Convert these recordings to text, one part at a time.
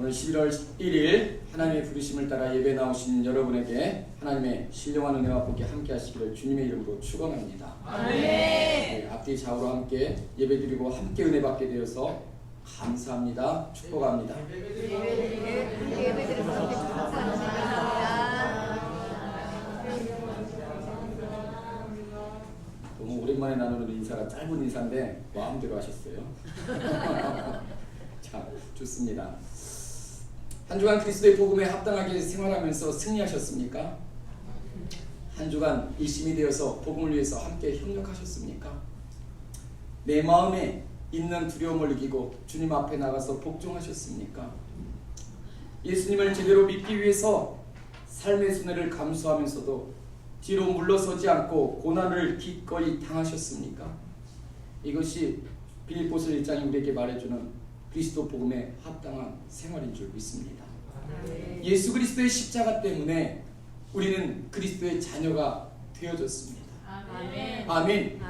오늘 11월 1일 하나님의 부르심을 따라 예배 나오신 여러분에게 하나님의 신령한 은혜와 복이 함께 하시기를 주님의 이름으로 축원합니다. 네, 앞뒤 좌우로 함께 예배드리고 함께 은혜 받게 되어서 감사합니다. 축복합니다. 너무 오랜만에 나누는 인사가 짧은 인사인데 마음대로 하셨어요. 자, 좋습니다. 한 주간 그리스도의 복음에 합당하게 생활하면서 승리하셨습니까? 한 주간 일심이 되어서 복음을 위해서 함께 협력하셨습니까? 내 마음에 있는 두려움을 이기고 주님 앞에 나가서 복종하셨습니까? 예수님을 제대로 믿기 위해서 삶의 순회를 감수하면서도 뒤로 물러서지 않고 고난을 기꺼이 당하셨습니까? 이것이 빌립보서 1장이 우리에게 말해주는 그리스도 복음에 합당한 생활인 줄 믿습니다. 예수 그리스도의 십자가 때문에 우리는 그리스도의 자녀가 되어졌습니다. 아멘.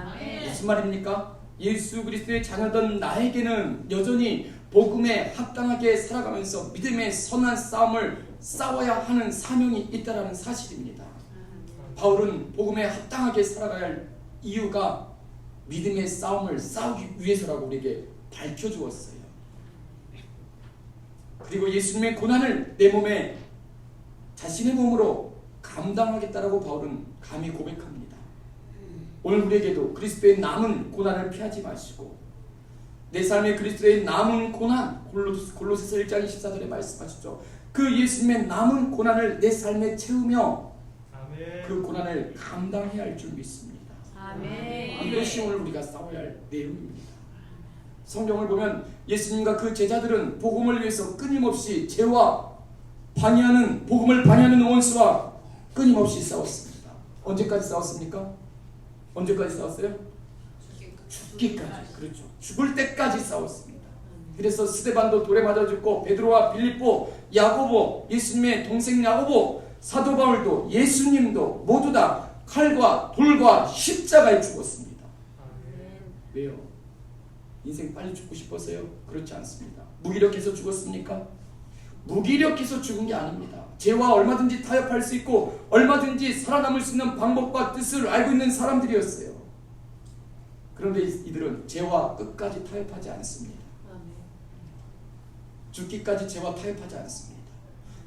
무슨 말입니까? 예수 그리스도의 자녀던 나에게는 여전히 복음에 합당하게 살아가면서 믿음의 선한 싸움을 싸워야 하는 사명이 있다는 사실입니다. 바울은 복음에 합당하게 살아가야 할 이유가 믿음의 싸움을 싸우기 위해서라고 우리에게 밝혀주었어요. 그리고 예수님의 고난을 내 몸에 자신의 몸으로 감당하겠다라고 바울은 감히 고백합니다. 오늘 우리에게도 그리스도의 남은 고난을 피하지 마시고 내 삶에 그리스도의 남은 고난, 골로새서 1장 24절에 말씀하셨죠. 그 예수님의 남은 고난을 내 삶에 채우며 그 고난을 감당해야 할 줄 믿습니다. 이것이 오늘 우리가 싸워야 할 내용입니다. 성경을 보면 예수님과 그 제자들은 복음을 위해서 끊임없이 죄와 복음을 반의하는 원수와 끊임없이 싸웠습니다. 언제까지 싸웠습니까? 언제까지 싸웠어요? 죽기까지. 그렇죠. 죽을 때까지 싸웠습니다. 그래서 스데반도 돌에 맞아 죽고 베드로와 빌립보, 야고보, 예수님의 동생 야고보, 사도 바울도 예수님도 모두 다 칼과 돌과 십자가에 죽었습니다. 왜요? 인생 빨리 죽고 싶어서요? 그렇지 않습니다. 무기력해서 죽었습니까? 무기력해서 죽은 게 아닙니다. 죄와 얼마든지 타협할 수 있고 얼마든지 살아남을 수 있는 방법과 뜻을 알고 있는 사람들이었어요. 그런데 이들은 죄와 끝까지 타협하지 않습니다. 죽기까지 죄와 타협하지 않습니다.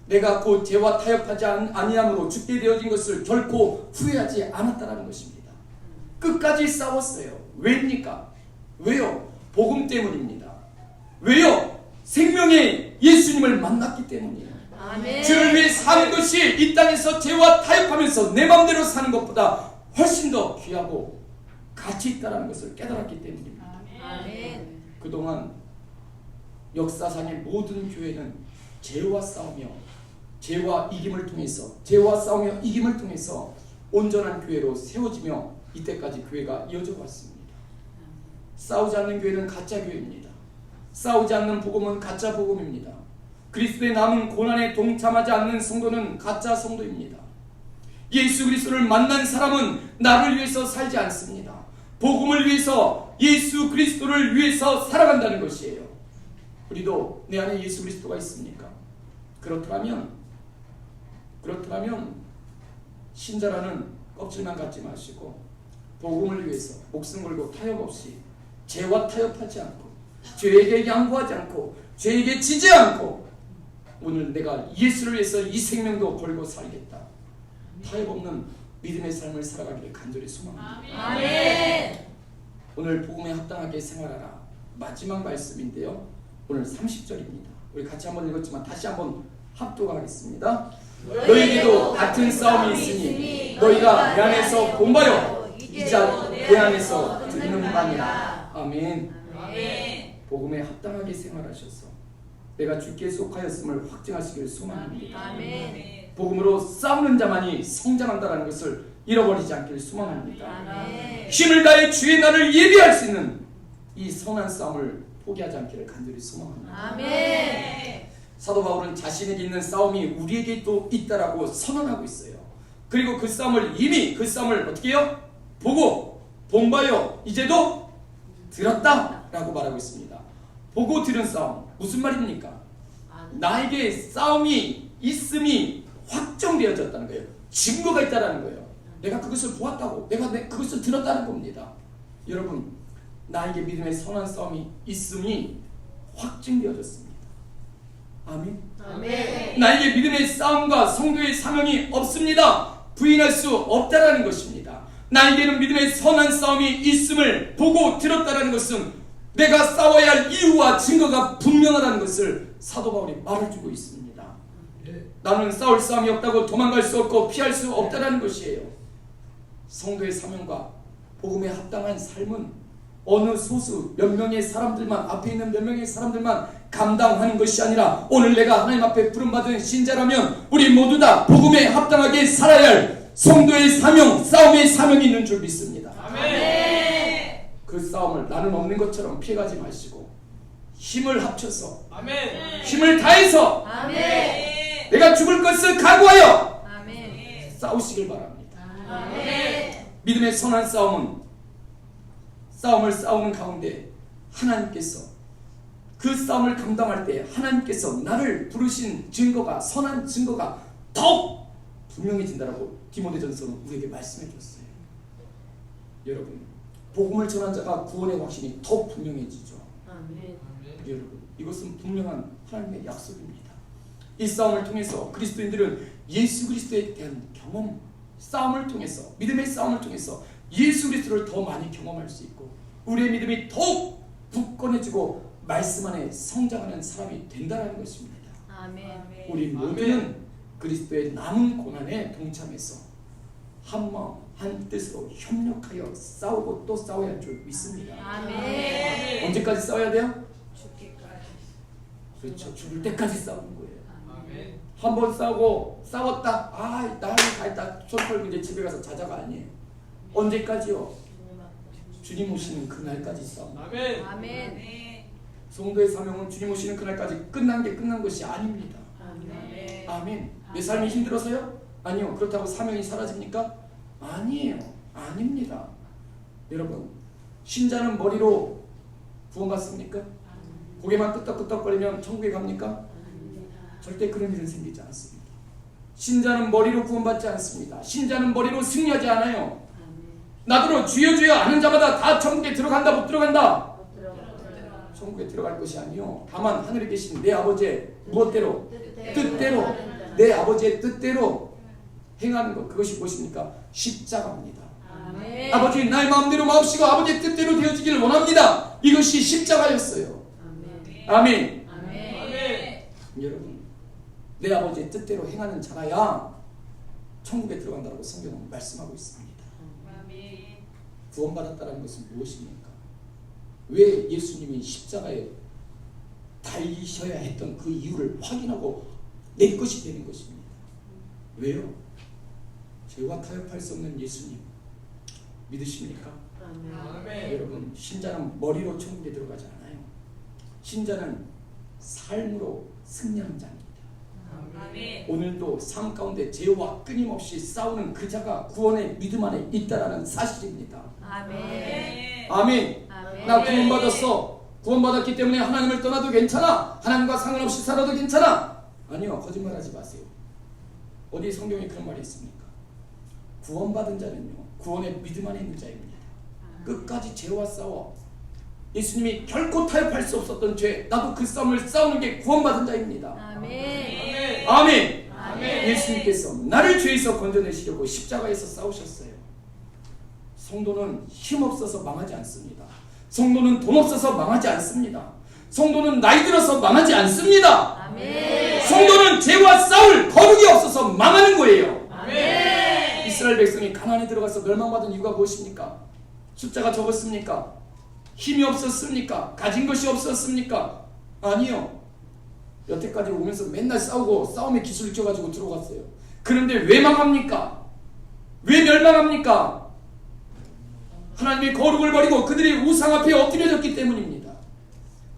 내가 곧 죄와 타협하지 아니함으로 죽게 되어진 것을 결코 후회하지 않았다는 것입니다. 끝까지 싸웠어요. 왜입니까? 왜요? 복음 때문입니다. 왜요? 생명의 예수님을 만났기 때문이에요. 주를 위해 사는 것이 이 땅에서 죄와 타협하면서 내 마음대로 사는 것보다 훨씬 더 귀하고 가치 있다는 것을 깨달았기 때문입니다. 그동안 역사상의 모든 교회는 죄와 싸우며 죄와 싸우며 이김을 통해서 온전한 교회로 세워지며 이때까지 교회가 이어져 왔습니다. 싸우지 않는 교회는 가짜 교회입니다. 싸우지 않는 복음은 가짜 복음입니다. 그리스도의 남은 고난에 동참하지 않는 성도는 가짜 성도입니다. 예수 그리스도를 만난 사람은 나를 위해서 살지 않습니다. 복음을 위해서, 예수 그리스도를 위해서 살아간다는 것이에요. 우리도 내 안에 예수 그리스도가 있습니까? 그렇다면 신자라는 껍질만 갖지 마시고 복음을 위해서 목숨 걸고 타협 없이 죄와 타협하지 않고 죄에게 양보하지 않고 죄에게 지지 않고 오늘 내가 예수를 위해서 이 생명도 걸고 살겠다. 타협 없는 믿음의 삶을 살아가기를 간절히 소망합니다. 오늘 복음에 합당하게 생활하라. 마지막 말씀인데요. 오늘 30절입니다. 우리 같이 한번 읽었지만 다시 한번 합독하겠습니다. 너희에게도 같은 싸움이 있으니 너희가 내 안에서 본바요 이자 내 안에서 듣는 바니라. 아멘. 복음에 합당하게 생활하셔서 내가 주께 속하였음을 확증하시길 소망합니다. 복음으로 싸우는 자만이 성장한다는 것을 잃어버리지 않길 소망합니다. 힘을 다해 주의 날을 예비할 수 있는 이 선한 싸움을 포기하지 않기를 간절히 소망합니다. 사도 바울은 자신에게 있는 싸움이 우리에게 또 있다라고 선언하고 있어요. 그리고 그 싸움을 어떻게 해요? 보고 본바요 이제도 들었다 라고 말하고 있습니다. 보고 들은 싸움 무슨 말입니까? 나에게 싸움이 있음이 확정되어졌다는 거예요. 증거가 있다는 거예요. 내가 그것을 보았다고, 내가 그것을 들었다는 겁니다. 여러분, 나에게 믿음의 선한 싸움이 있음이 확증되어졌습니다. 아멘. 아멘. 나에게 믿음의 싸움과 성도의 사명이 없습니다. 부인할 수 없다라는 것입니다. 나에게는 믿음의 선한 싸움이 있음을 보고 들었다라는 것은 내가 싸워야 할 이유와 증거가 분명하다는 것을 사도 바울이 말해주고 있습니다. 나는 싸울 싸움이 없다고 도망갈 수 없고 피할 수 없다라는 것이에요. 성도의 사명과 복음에 합당한 삶은 어느 소수 몇 명의 사람들만, 앞에 있는 몇 명의 사람들만 감당하는 것이 아니라 오늘 내가 하나님 앞에 부름받은 신자라면 우리 모두 다 복음에 합당하게 살아야 할 성도의 사명, 싸움의 사명이 있는 줄 믿습니다. 아멘. 그 싸움을 나는 없는 것처럼 피해가지 마시고 힘을 합쳐서, 아멘. 힘을 다해서 아멘. 내가 죽을 것을 각오하여 아멘. 싸우시길 바랍니다. 아멘. 믿음의 선한 싸움을 싸우는 가운데 하나님께서 그 싸움을 감당할 때 하나님께서 나를 부르신 증거가, 선한 증거가 더욱 분명해진다라고 디모데전서는 우리에게 말씀해 줬어요. 여러분, 복음을 전한 자가 구원의 확신이 더 분명해지죠. 아멘. 여러분, 이것은 분명한 하나님의 약속입니다. 이 싸움을 통해서 그리스도인들은 예수 그리스도에 대한 경험, 싸움을 통해서, 믿음의 싸움을 통해서 예수 그리스도를 더 많이 경험할 수 있고 우리의 믿음이 더욱 굳건해지고 말씀 안에 성장하는 사람이 된다는 것입니다. 아멘. 우리 모두는 그리스도의 남은 고난에 동참해서 한 마음 한 뜻으로 협력하여 싸우고 또 싸워야 할 줄 믿습니다. 아멘. 언제까지 싸워야 돼요? 죽기까지. 그렇죠. 죽을 때까지 싸우는 거예요. 아멘. 한 번 싸우고 싸웠다. 아, 나이 다 했다. 손 털고 이제 집에 가서 자자가 아니에요. 언제까지요? 주님 오시는 그날까지 싸움. 아멘. 아멘. 성도의 사명은 주님 오시는 그날까지 끝난 게 끝난 것이 아닙니다. 아멘. 아멘. 내 삶이 힘들어서요? 아니요. 그렇다고 사명이 사라집니까? 아니에요. 아닙니다. 여러분, 신자는 머리로 구원받습니까? 고개만 끄덕끄덕거리면 천국에 갑니까? 절대 그런 일은 생기지 않습니다. 신자는 머리로 구원받지 않습니다. 신자는 머리로 승리하지 않아요. 나더러 주여 주여 하는 자마다 다 천국에 들어간다 못 들어간다? 천국에 들어갈 것이 아니요. 다만 하늘에 계신 내 아버지의 무엇대로? 뜻대로. 내 아버지의 뜻대로 행하는 것, 그것이 무엇입니까? 십자가입니다. 아멘. 아버지, 나의 마음대로 마옵시고 아버지의 뜻대로 되어지기를 원합니다. 이것이 십자가였어요. 아멘. 아멘. 아멘. 여러분, 내 아버지의 뜻대로 행하는 자라야 천국에 들어간다고 성경은 말씀하고 있습니다. 구원받았다는 것은 무엇입니까? 왜 예수님이 십자가에 달리셔야 했던 그 이유를 확인하고 내 것이 되는 것입니다. 왜요? 죄와 타협할 수 없는 예수님 믿으십니까? 아멘. 여러분, 신자는 머리로 천국에 들어가지 않아요. 신자는 삶으로 승리하는 자입니다. 아멘. 오늘도 삶 가운데 죄와 끊임없이 싸우는 그 자가 구원의 믿음 안에 있다라는 사실입니다. 아멘. 아멘. 아멘. 나 구원받았어. 구원받았기 때문에 하나님을 떠나도 괜찮아. 하나님과 상관없이 살아도 괜찮아. 아니요, 거짓말하지 마세요. 어디 성경에 그런 말이 있습니까? 구원받은 자는요, 구원의 믿음 안에 있는 자입니다. 끝까지 죄와 싸워. 예수님이 결코 타협할 수 없었던 죄, 나도 그 싸움을 싸우는 게 구원받은 자입니다. 아멘. 아멘. 아멘. 예수님께서 나를 죄에서 건져내시려고 십자가에서 싸우셨어요. 성도는 힘없어서 망하지 않습니다. 성도는 돈 없어서 망하지 않습니다. 성도는 나이 들어서 망하지 않습니다. 아멘. 성도는 죄와 싸울 거룩이 없어서 망하는 거예요. 아멘. 이스라엘 백성이 가나안에 들어가서 멸망받은 이유가 무엇입니까? 숫자가 적었습니까? 힘이 없었습니까? 가진 것이 없었습니까? 아니요. 여태까지 오면서 맨날 싸우고 싸움에 기술 익혀가지고 들어갔어요. 그런데 왜 망합니까? 왜 멸망합니까? 하나님의 거룩을 버리고 그들이 우상 앞에 엎드려졌기 때문입니다.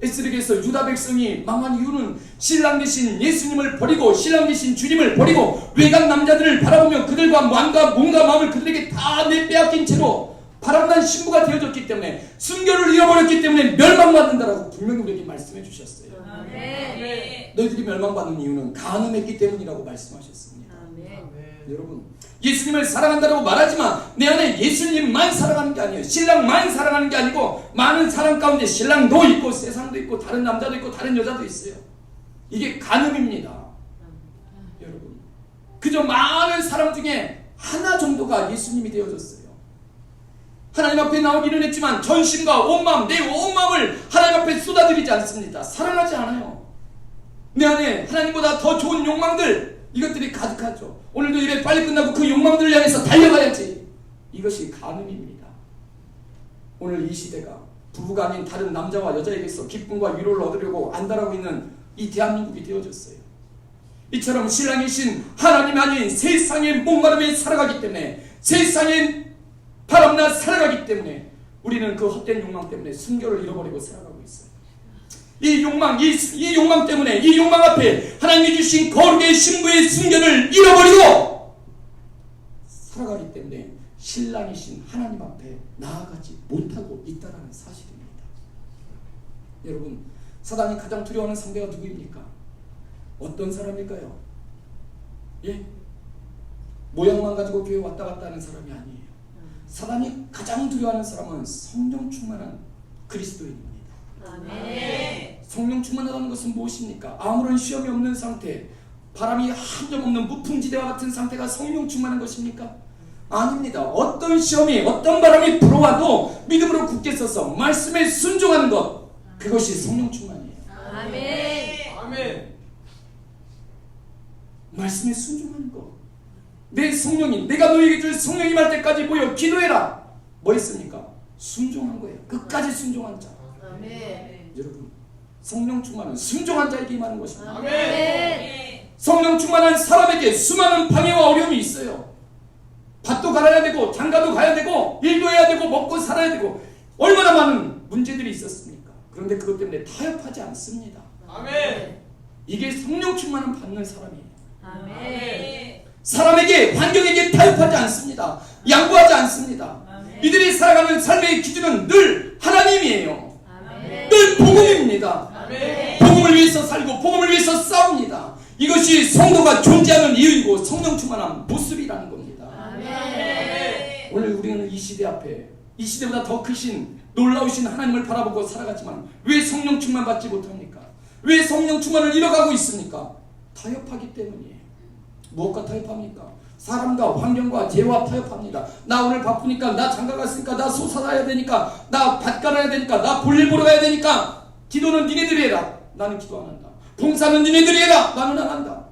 에스겔에서 유다 백성이 망한 이유는 신랑 되신 예수님을 버리고 신랑 되신 주님을 버리고 외간 남자들을 바라보며 그들과 마음과 몸과 마음을 그들에게 다 내빼앗긴 채로 바람난 신부가 되어졌기 때문에 순결을 잃어버렸기 때문에 멸망받는다라고 분명히 우리에게 말씀해 주셨어요. 아멘. 너희들이 멸망받는 이유는 간음했기 때문이라고 말씀하셨습니다. 여러분, 예수님을 사랑한다고 말하지만 내 안에 예수님만 사랑하는 게 아니에요. 신랑만 사랑하는 게 아니고 많은 사람 가운데 신랑도 있고 세상도 있고 다른 남자도 있고 다른 여자도 있어요. 이게 간음입니다. 여러분, 그저 많은 사람 중에 하나 정도가 예수님이 되어졌어요. 하나님 앞에 나오기는 했지만 전심과 온 마음, 내 온 마음을 하나님 앞에 쏟아들이지 않습니다. 사랑하지 않아요. 내 안에 하나님보다 더 좋은 욕망들, 이것들이 가득하죠. 오늘도 예배 빨리 끝나고 그 욕망들을 향해서 달려가야지. 이것이 간음입니다. 오늘 이 시대가 부부가 아닌 다른 남자와 여자에게서 기쁨과 위로를 얻으려고 안달하고 있는 이 대한민국이 되어졌어요. 이처럼 신랑이신 하나님 아닌 세상의 목마름에 살아가기 때문에, 세상의 바람나 살아가기 때문에 우리는 그 헛된 욕망 때문에 순결을 잃어버리고 살아가고 있어요. 이 욕망 때문에, 이 욕망 앞에 하나님이 주신 거룩의 신부의 순결을 잃어버리고 살아가기 때문에 신랑이신 하나님 앞에 나아가지 못하고 있다는 사실입니다. 여러분, 사단이 가장 두려워하는 상대가 누구입니까? 어떤 사람일까요? 예? 모양만 가지고 교회 왔다 갔다 하는 사람이 아니에요. 사단이 가장 두려워하는 사람은 성령 충만한 그리스도인입니다. 아멘. 성령 충만하다는 것은 무엇입니까? 아무런 시험이 없는 상태, 바람이 한 점 없는 무풍지대와 같은 상태가 성령 충만한 것입니까? 아닙니다. 어떤 시험이, 어떤 바람이 불어와도 믿음으로 굳게 서서 말씀에 순종하는 것, 그것이 성령 충만이에요. 아멘. 아멘. 말씀에 순종하는 것. 내 성령이, 내가 너에게 줄 성령이 말 때까지 모여 기도해라. 뭐 했습니까? 순종한 거예요. 끝까지 순종한 자. 아멘. 여러분, 성령 충만은 순종한 자에게 임하는 것입니다. 아멘. 성령 충만한 사람에게 수많은 방해와 어려움이 있어요. 밭도 갈아야 되고 장가도 가야 되고 일도 해야 되고 먹고 살아야 되고 얼마나 많은 문제들이 있었습니까? 그런데 그것 때문에 타협하지 않습니다. 아멘. 이게 성령 충만을 받는 사람이에요. 아멘. 사람에게, 환경에게 타협하지 않습니다. 양보하지 않습니다. 아멘. 이들이 살아가는 삶의 기준은 늘 하나님이에요. 아멘. 늘 복음입니다. 아멘. 복음을 위해서 살고 복음을 위해서 싸웁니다. 이것이 성도가 존재하는 이유이고 성령 충만한 모습이라는 겁니다. 아멘. 오늘 우리는 이 시대 앞에, 이 시대보다 더 크신 놀라우신 하나님을 바라보고 살아가지만 왜 성령 충만 받지 못합니까? 왜 성령 충만을 잃어가고 있습니까? 타협하기 때문이에요. 무엇과 타협합니까? 사람과 환경과 죄와 타협합니다. 나 오늘 바쁘니까, 나 장가 갔으니까, 나 소 사야 되니까, 나 밭 갈아야 되니까, 나 볼일 보러 가야 되니까, 기도는 니네들이 해라. 나는 기도 안 한다. 봉사는 니네들이 해라. 나는 안 한다.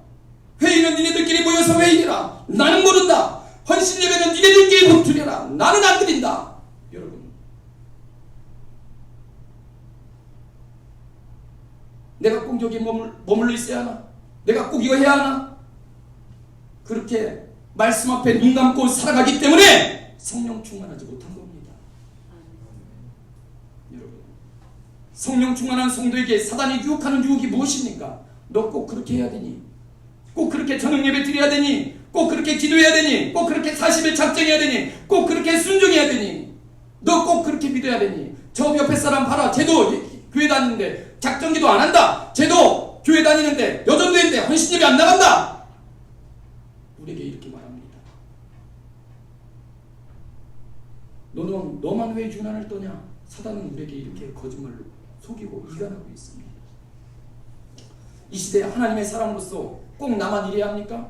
회의는 니네들끼리 모여서 회의해라. 나는 모른다. 헌신 예배는 니네들끼리 드려라. 나는 안 드린다. 여러분, 내가 꼭 여기 머물러 있어야 하나? 내가 꼭 이거 해야 하나? 그렇게 말씀 앞에 눈 감고 살아가기 때문에 성령 충만하지 못한 겁니다. 여러분, 성령 충만한 성도에게 사단이 유혹하는 유혹이 무엇입니까? 너 꼭 그렇게 해야 되니? 꼭 그렇게 저녁 예배 드려야 되니? 꼭 그렇게 기도해야 되니? 꼭 그렇게 40일 작정해야 되니? 꼭 그렇게 순종해야 되니? 너 꼭 그렇게 믿어야 되니? 저 옆에 사람 봐라. 쟤도 교회 다니는데 작정기도 안 한다. 쟤도 교회 다니는데 여전도 했는데 헌신 예배 안 나간다. 우리에게 이렇게 말합니다. 너만 왜 유난을 떠냐? 사단은 우리에게 이렇게 거짓말로 속이고 이간하고 있습니다. 이 시대에 하나님의 사람으로서 꼭 나만 이래야 합니까?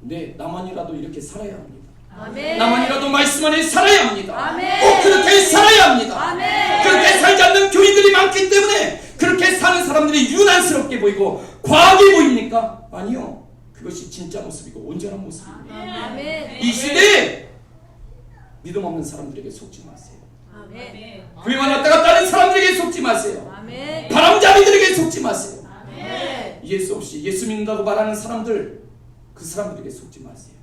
네, 나만이라도 이렇게 살아야 합니다. 아멘. 나만이라도 말씀 안에 살아야 합니다. 아멘. 꼭 그렇게 살아야 합니다. 아멘. 그렇게 살지 않는 교인들이 많기 때문에 그렇게 사는 사람들이 유난스럽게 보이고 과하게 보입니까? 아니요. 그것이 진짜 모습이고 온전한 모습입니다. 아멘. 이 시대에 믿음 없는 사람들에게 속지 마세요. 아멘. 교회만 왔다 갔다 하는 사람들에게 속지 마세요. 아멘. 바람잡이들에게 속지 마세요. 아멘. 예수 없이 예수 믿는다고 말하는 사람들, 그 사람들에게 속지 마세요.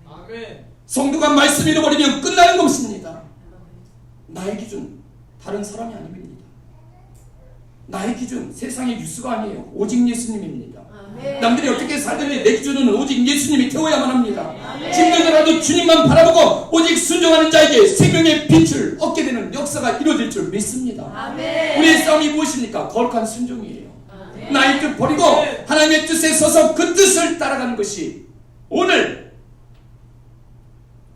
아멘. 성도가 말씀 잃어버리면 끝나는 것입니다. 나의 기준 다른 사람이 아닙니다. 나의 기준 세상의 뉴스가 아니에요. 오직 예수님입니다. 아멘. 남들이 어떻게 살든지 내 기준은 오직 예수님이 태워야만 합니다. 아멘. 힘들더라도 주님만 바라보고 오직 순종하는 자에게 생명의 빛을 얻게 되는 역사가 이루어질 줄 믿습니다. 아멘. 우리의 싸움이 무엇입니까? 거룩한 순종이에요. 나의 뜻 버리고 하나님의 뜻에 서서 그 뜻을 따라가는 것이 오늘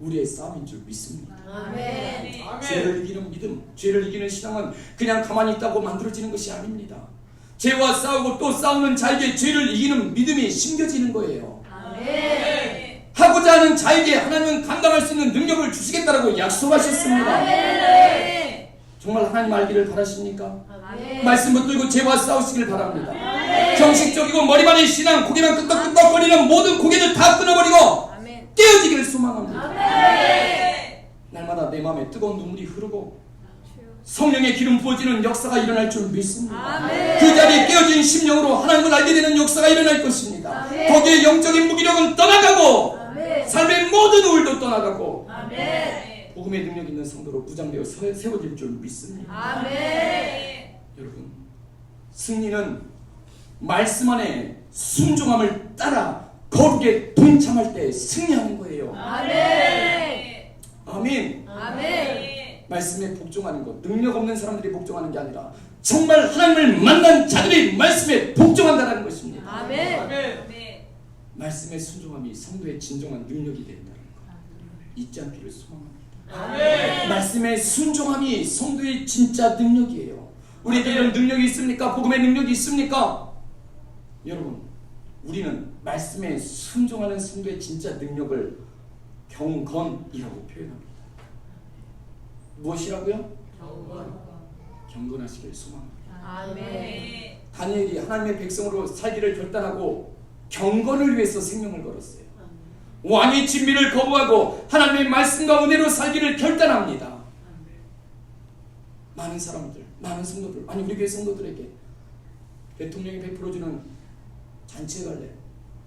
우리의 싸움인 줄 믿습니다. 아멘. 죄를 이기는 믿음, 죄를 이기는 신앙은 그냥 가만히 있다고 만들어지는 것이 아닙니다. 죄와 싸우고 또 싸우는 자에게 죄를 이기는 믿음이 심겨지는 거예요. 아멘. 하고자 하는 자에게 하나님은 감당할 수 있는 능력을 주시겠다라고 약속하셨습니다. 아멘. 정말 하나님 알기를 바라십니까? 아멘. 말씀 붙들고 죄와 싸우시길 바랍니다. 형식적이고 머리만의 신앙, 고개만 끄덕끄덕거리는 모든 고개를 다 끊어버리고 아멘. 깨어지기를 소망합니다. 아멘. 날마다 내 마음에 뜨거운 눈물이 흐르고 성령의 기름 부어지는 역사가 일어날 줄 믿습니다. 아멘. 그 자리에 깨어진 심령으로 하나님을 알게 되는 역사가 일어날 것입니다. 아멘. 거기에 영적인 무기력은 떠나가고 아멘. 삶의 모든 우울도 떠나가고 아멘. 복음의 능력 있는 성도로 무장되어 세워질 줄 믿습니다. 아멘. 여러분, 승리는 말씀 안에 순종함을 따라 거룩에 동참할 때 승리하는 거예요. 아멘. 아멘. 아멘. 말씀에 복종하는 것, 능력 없는 사람들이 복종하는 게 아니라 정말 하나님을 만난 자들이 말씀에 복종한다는 것입니다. 아멘. 말씀의 순종함이 성도의 진정한 능력이 된다는 것 잊지 않기를 소망합니다. 아멘. 말씀의 순종함이 성도의 진짜 능력이에요. 우리에게 이런 능력이 있습니까? 복음의 능력이 있습니까? 여러분, 우리는 말씀에 순종하는 성도의 진짜 능력을 경건이라고 표현합니다. 무엇이라고요? 경건하시길 소망합니다. 아멘. 다니엘이 하나님의 백성으로 살기를 결단하고 경건을 위해서 생명을 걸었어요. 왕의 진미를 거부하고 하나님의 말씀과 은혜로 살기를 결단합니다. 많은 사람들, 많은 성도들, 아니 우리 교회 성도들에게 대통령이 베풀어주는 잔치에 갈래?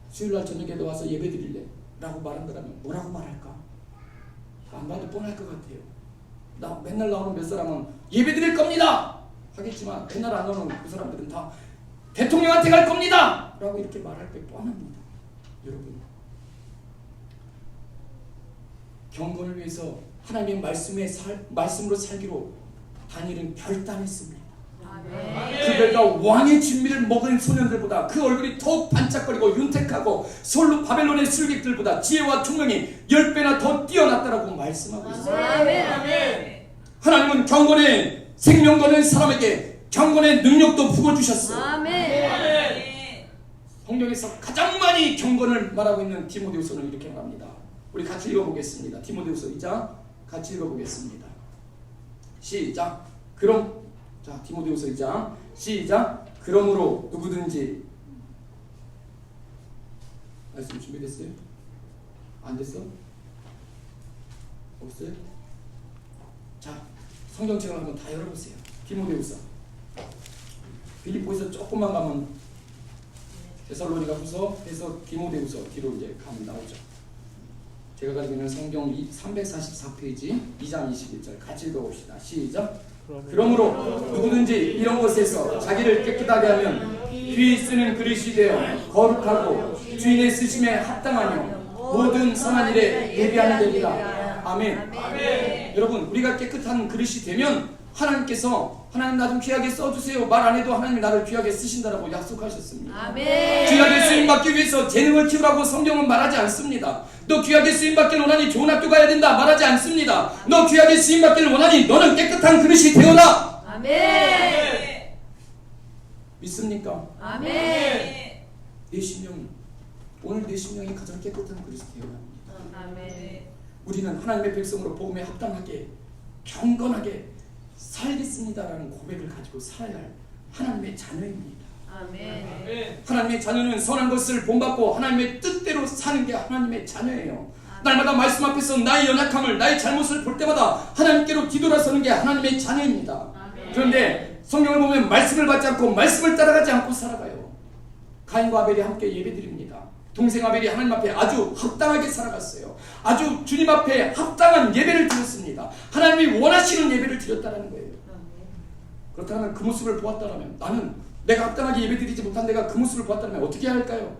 수요일날 저녁에도 와서 예배 드릴래? 라고 말한다면 뭐라고 말할까? 안 봐도 뻔할 것 같아요. 나 맨날 나오는 몇 사람은 예배 드릴 겁니다! 하겠지만 맨날 안 오는 그 사람들은 다 대통령한테 갈 겁니다! 라고 이렇게 말할 게 뻔합니다. 여러분, 경건을 위해서 하나님의 말씀으로 살기로 다니엘은 결단했습니다. 아멘. 그들과 왕의 진미를 먹은 소년들보다 그 얼굴이 더욱 반짝거리고 윤택하고 솔로 바벨론의 술객들보다 지혜와 총명이 10배나 더 뛰어났다라고 말씀하고 있습니다. 아멘. 하나님은 경건의 생명 거는 사람에게 경건의 능력도 부어주셨어요. 아멘. 성경에서 가장 많이 경건을 말하고 있는 디모데후서는 이렇게 말합니다. 우리 같이 읽어보겠습니다. 디모데후서 2장 같이 읽어보겠습니다. 시작. 자, 디모데후서 2장 시작. 그러므로 누구든지 말씀 준비됐어요? 안 됐어? 없어요? 자, 성경책을 한번 다 열어보세요. 디모데후서. 빌립보에서 조금만 가면 데살로니가후서 해서 디모데후서 뒤로 이제 가면 나오죠. 제가 가지고 있는 성경 344페이지 2장 21절 같이 읽어봅시다. 시작. 그러므로 누구든지 이런 것에서 자기를 깨끗하게 하면 귀 쓰는 그릇이 되어 거룩하고 주인의 쓰심에 합당하며 모든 선한 일에 예비하는 되리라. 아멘. 아멘. 여러분, 우리가 깨끗한 그릇이 되면 하나님께서 하나님 나 좀 귀하게 써주세요 말 안 해도 하나님이 나를 귀하게 쓰신다라고 약속하셨습니다. 아멘. 귀하게 쓰임받기 위해서 재능을 키우라고 성경은 말하지 않습니다. 너 귀하게 쓰임받기를 원하니 좋은 학교 가야 된다 말하지 않습니다. 너 귀하게 쓰임받기를 원하니 너는 깨끗한 그릇이 되어라. 아멘. 믿습니까? 아멘. 내 심령, 오늘 내 심령이 가장 깨끗한 그릇이 되어야 합니다. 아멘. 우리는 하나님의 백성으로 복음에 합당하게 경건하게 살겠습니다라는 고백을 가지고 살아야 할 하나님의 자녀입니다. 아멘. 아멘. 하나님의 자녀는 선한 것을 본받고 하나님의 뜻대로 사는 게 하나님의 자녀예요. 날마다 말씀 앞에서 나의 연약함을, 나의 잘못을 볼 때마다 하나님께로 뒤돌아서는 게 하나님의 자녀입니다. 그런데 성경을 보면 말씀을 받지 않고 말씀을 따라가지 않고 살아가요. 가인과 아벨이 함께 예배드립니다. 동생 아벨이 하나님 앞에 아주 합당하게 살아갔어요. 아주 주님 앞에 합당한 예배를 드렸습니다. 하나님이 원하시는 예배를 드렸다는 거예요. 그렇다면 그 모습을 보았다면, 나는 내가 합당하게 예배드리지 못한 내가 그 모습을 보았다면 어떻게 해야 할까요?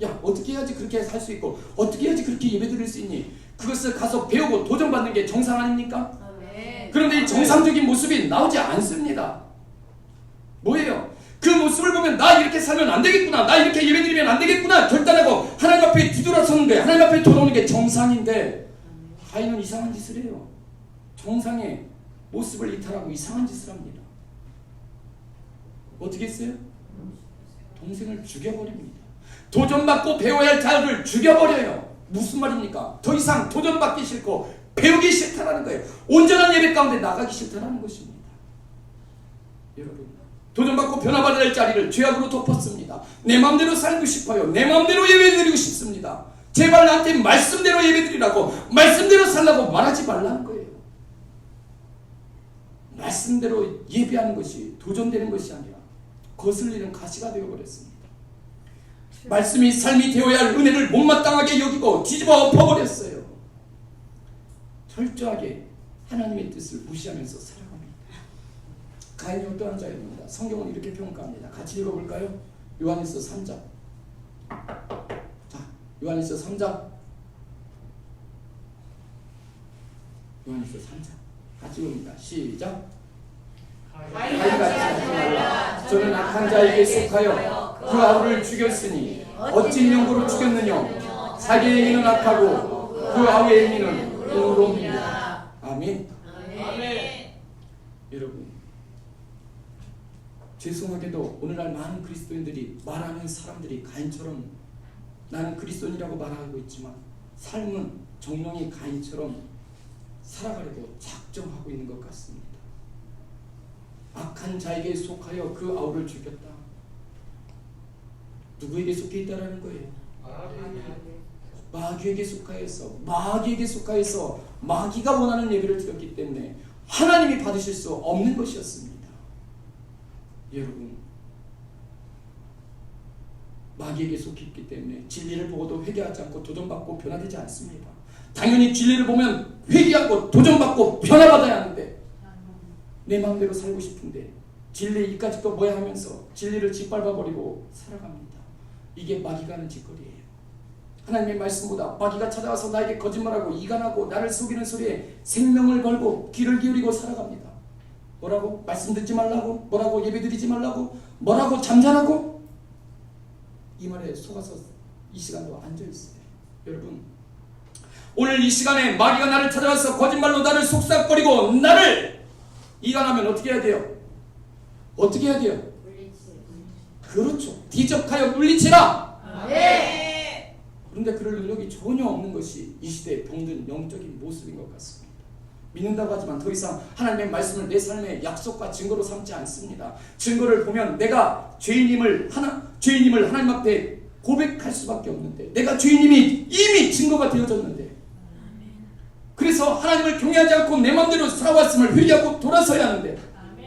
야, 어떻게 해야지 그렇게 살 수 있고 어떻게 해야지 그렇게 예배드릴 수 있니? 그것을 가서 배우고 도전받는 게 정상 아닙니까? 아멘. 그런데 이 정상적인 모습이 나오지 않습니다. 뭐예요? 그 모습을 보면 나 이렇게 살면 안 되겠구나, 나 이렇게 예배드리면 안 되겠구나 결단하고 하나님 앞에 뒤돌아서는 거예요. 하나님 앞에 돌아오는 게 정상인데 가인은 이상한 짓을 해요. 정상의 모습을 이탈하고 이상한 짓을 합니다. 어떻게 했어요? 동생을 죽여버립니다. 도전받고 배워야 할 자를 죽여버려요. 무슨 말입니까? 더 이상 도전받기 싫고 배우기 싫다라는 거예요. 온전한 예배 가운데 나가기 싫다라는 것입니다. 여러분, 도전받고 변화받아야 할 자리를 죄악으로 덮었습니다. 내 마음대로 살고 싶어요. 내 마음대로 예배드리고 싶습니다. 제발 나한테 말씀대로 예배드리라고, 말씀대로 살라고 말하지 말라는 거예요. 말씀대로 예배하는 것이 도전되는 것이 아니라 거슬리는 가시가 되어버렸습니다. 말씀이 삶이 되어야 할 은혜를 못마땅하게 여기고 뒤집어 엎어버렸어요. 철저하게 하나님의 뜻을 무시하면서 살아갑니다. 가인이 어떠한 자입니다. 성경은 이렇게 평가합니다. 같이 읽어볼까요? 요한일서 3장. 자, 요한일서 3장. 요한일서 3장. 같이 봅니다. 시작. 가인같이 하지 말라. 저는 악한 자에게 속하여 그 아우를 죽였으니 어찌 용도로 죽였느냐. 자기의 행위는 악하고 그 아우의 행위는 의로움이니라. 아멘. 아멘. 여러분, 죄송하게도 오늘날 많은 그리스도인들이 말하는 사람들이 가인처럼 나는 그리스도인이라고 말하고 있지만 삶은 정령이 가인처럼 살아가려고 작정하고 있는 것 같습니다. 악한 자에게 속하여 그 아우를 죽였다. 누구에게 속해 있다라는 거예요? 마귀에게 속하여서 마귀가 원하는 예배를 드렸기 때문에 하나님이 받으실 수 없는 것이었습니다. 여러분, 마귀에게 속해 있기 때문에 진리를 보고도 회개하지 않고 도전받고 변화되지 않습니다. 당연히 진리를 보면 회개하고 도전받고 변화받아야 하는데 내 마음대로 살고 싶은데 진리 이까짓 거 뭐야 하면서 진리를 짓밟아버리고 살아갑니다. 이게 마귀가 하는 짓거리예요. 하나님의 말씀보다 마귀가 찾아와서 나에게 거짓말하고 이간하고 나를 속이는 소리에 생명을 걸고 귀를 기울이고 살아갑니다. 뭐라고? 말씀 듣지 말라고? 뭐라고? 예배드리지 말라고? 뭐라고? 잠자라고? 이 말에 속아서 이 시간도 앉아있어요. 여러분, 오늘 이 시간에 마귀가 나를 찾아와서 거짓말로 나를 속삭거리고 나를 이간하면 어떻게 해야 돼요? 어떻게 해야 돼요? 그렇죠. 뒤적하여 물리치라. 네. 그런데 그럴 능력이 전혀 없는 것이 이 시대의 병든 영적인 모습인 것 같습니다. 믿는다고 하지만 더 이상 하나님의 말씀을 내 삶의 약속과 증거로 삼지 않습니다. 증거를 보면 내가 죄인임을 하나님 앞에 고백할 수밖에 없는데 내가 죄인임이 이미 증거가 되어졌는데 그래서 하나님을 경외하지 않고 내 마음대로 살아왔음을 회개하고 돌아서야 하는데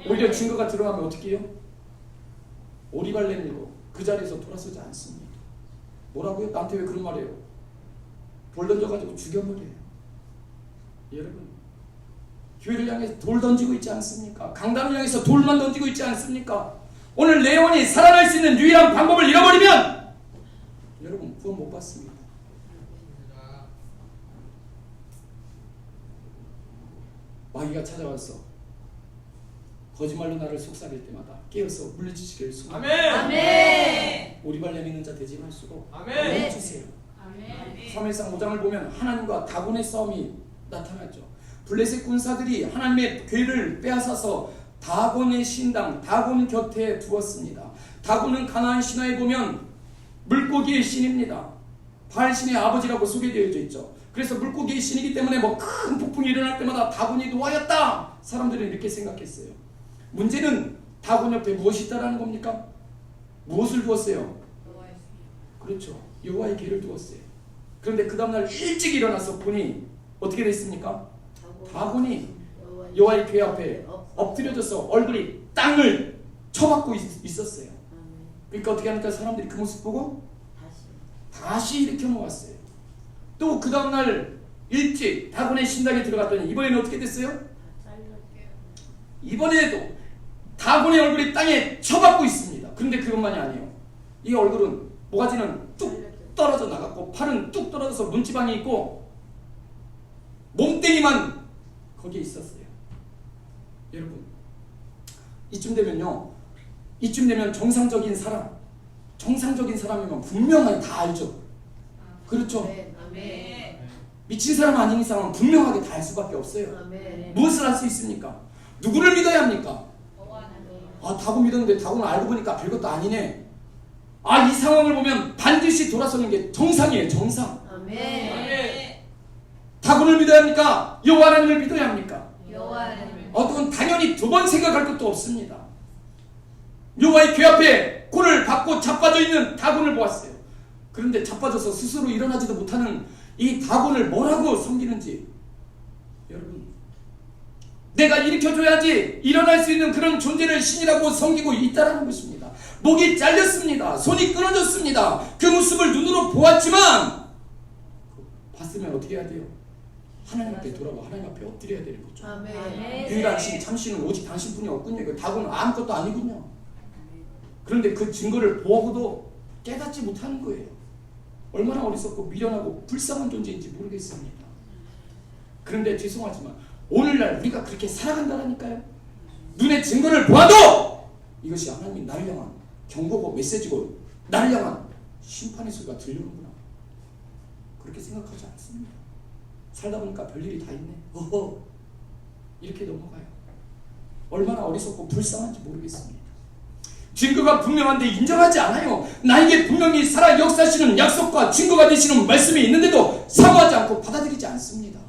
오히려 증거가 들어가면 어떻게 해요? 오리발 내밀고 그 자리에서 돌아서지 않습니다. 뭐라고요? 나한테 왜 그런 말이에요? 돌 던져가지고 죽여버려요. 여러분, 교회를 향해서 돌 던지고 있지 않습니까? 강단을 향해서 돌만 던지고 있지 않습니까? 오늘 내 영혼이 살아날 수 있는 유일한 방법을 잃어버리면 여러분 구원 못 받습니다. 마귀가 찾아와서 거짓말로 나를 속삭일 때마다 깨어서 물리치시기를 소망합니다. 아멘. 오리발 내미는 자 되지 말수록 아멘. 멈추세요. 아멘. 사무엘상 5장을 보면 하나님과 다곤의 싸움이 나타났죠. 블레셋 군사들이 하나님의 괴를 빼앗아서 다곤의 신당, 다곤 곁에 두었습니다. 다곤은 가나안 신화에 보면 물고기의 신입니다. 바알신의 아버지라고 소개되어져 있죠. 그래서 물고기의 신이기 때문에 뭐 큰 폭풍이 일어날 때마다 다곤이 노하였다. 사람들은 이렇게 생각했어요. 문제는 다곤 옆에 무엇이 있다라는 겁니까? 무엇을 두었어요? 그렇죠. 여호와의 궤를 두었어요. 그런데 그 다음날 일찍 일어나서 보니 어떻게 됐습니까? 다곤이 여호와의 궤 앞에 엎드려져서 얼굴이 땅을 쳐박고 있었어요. 그러니까 어떻게 하니까 사람들이 그 모습 보고 다시 일으켜 놓았어요. 또 그 다음날 일찍 다곤의 신당에 들어갔더니 이번에는 어떻게 됐어요? 이번에도 다곤의 얼굴이 땅에 쳐박고 있습니다. 그런데 그것만이 아니에요. 이 얼굴은 모가지는 뚝 떨어져 나갔고 팔은 뚝 떨어져서 문지방이 있고 몸뚱이만 거기에 있었어요. 여러분, 이쯤 되면요 이쯤 되면 정상적인 사람이면 분명하게 다 알죠. 그렇죠? 아멘. 미친 사람 아닌 이상은 분명하게 다 알 수밖에 없어요. 아멘. 무엇을 할 수 있습니까? 누구를 믿어야 합니까? 아, 다고 믿었는데 다고는 알고 보니까 별것도 아니네. 아, 이 상황을 보면 반드시 돌아서는 게 정상이에요. 정상. 아멘. 다고를 믿어야 합니까? 여호와 하나님을 믿어야 합니까? 여호와 하나님. 어떤 당연히 두 번 생각할 것도 없습니다. 여호와의 궤 앞에 꼴을 받고 자빠져 있는 다곤을 보았어요. 그런데 자빠져서 스스로 일어나지도 못하는 이 다곤을 뭐라고 섬기는지, 여러분, 내가 일으켜줘야지 일어날 수 있는 그런 존재를 신이라고 섬기고 있다는 것입니다. 목이 잘렸습니다. 손이 끊어졌습니다. 그 모습을 눈으로 보았지만 봤으면 어떻게 해야 돼요? 하나님 앞에 돌아와 하나님 앞에 엎드려야 되는 거죠. 아멘. 유일한 신, 참신은 오직 당신뿐이 없군요. 이거 다곤은 아무것도 아니군요. 그런데 그 증거를 보고도 깨닫지 못하는 거예요. 얼마나 어리석고 미련하고 불쌍한 존재인지 모르겠습니다. 그런데 죄송하지만 오늘날 우리가 그렇게 살아간다니까요. 눈에 증거를 보아도 이것이 하나님이 나를 향한 경고고 메시지고 나를 향한 심판의 소리가 들리는구나, 그렇게 생각하지 않습니다. 살다 보니까 별일이 다 있네, 어허, 이렇게 넘어가요. 얼마나 어리석고 불쌍한지 모르겠습니다. 증거가 분명한데 인정하지 않아요. 나에게 분명히 살아 역사하시는 약속과 증거가 되시는 말씀이 있는데도 사모하지 않고 받아들이지 않습니다.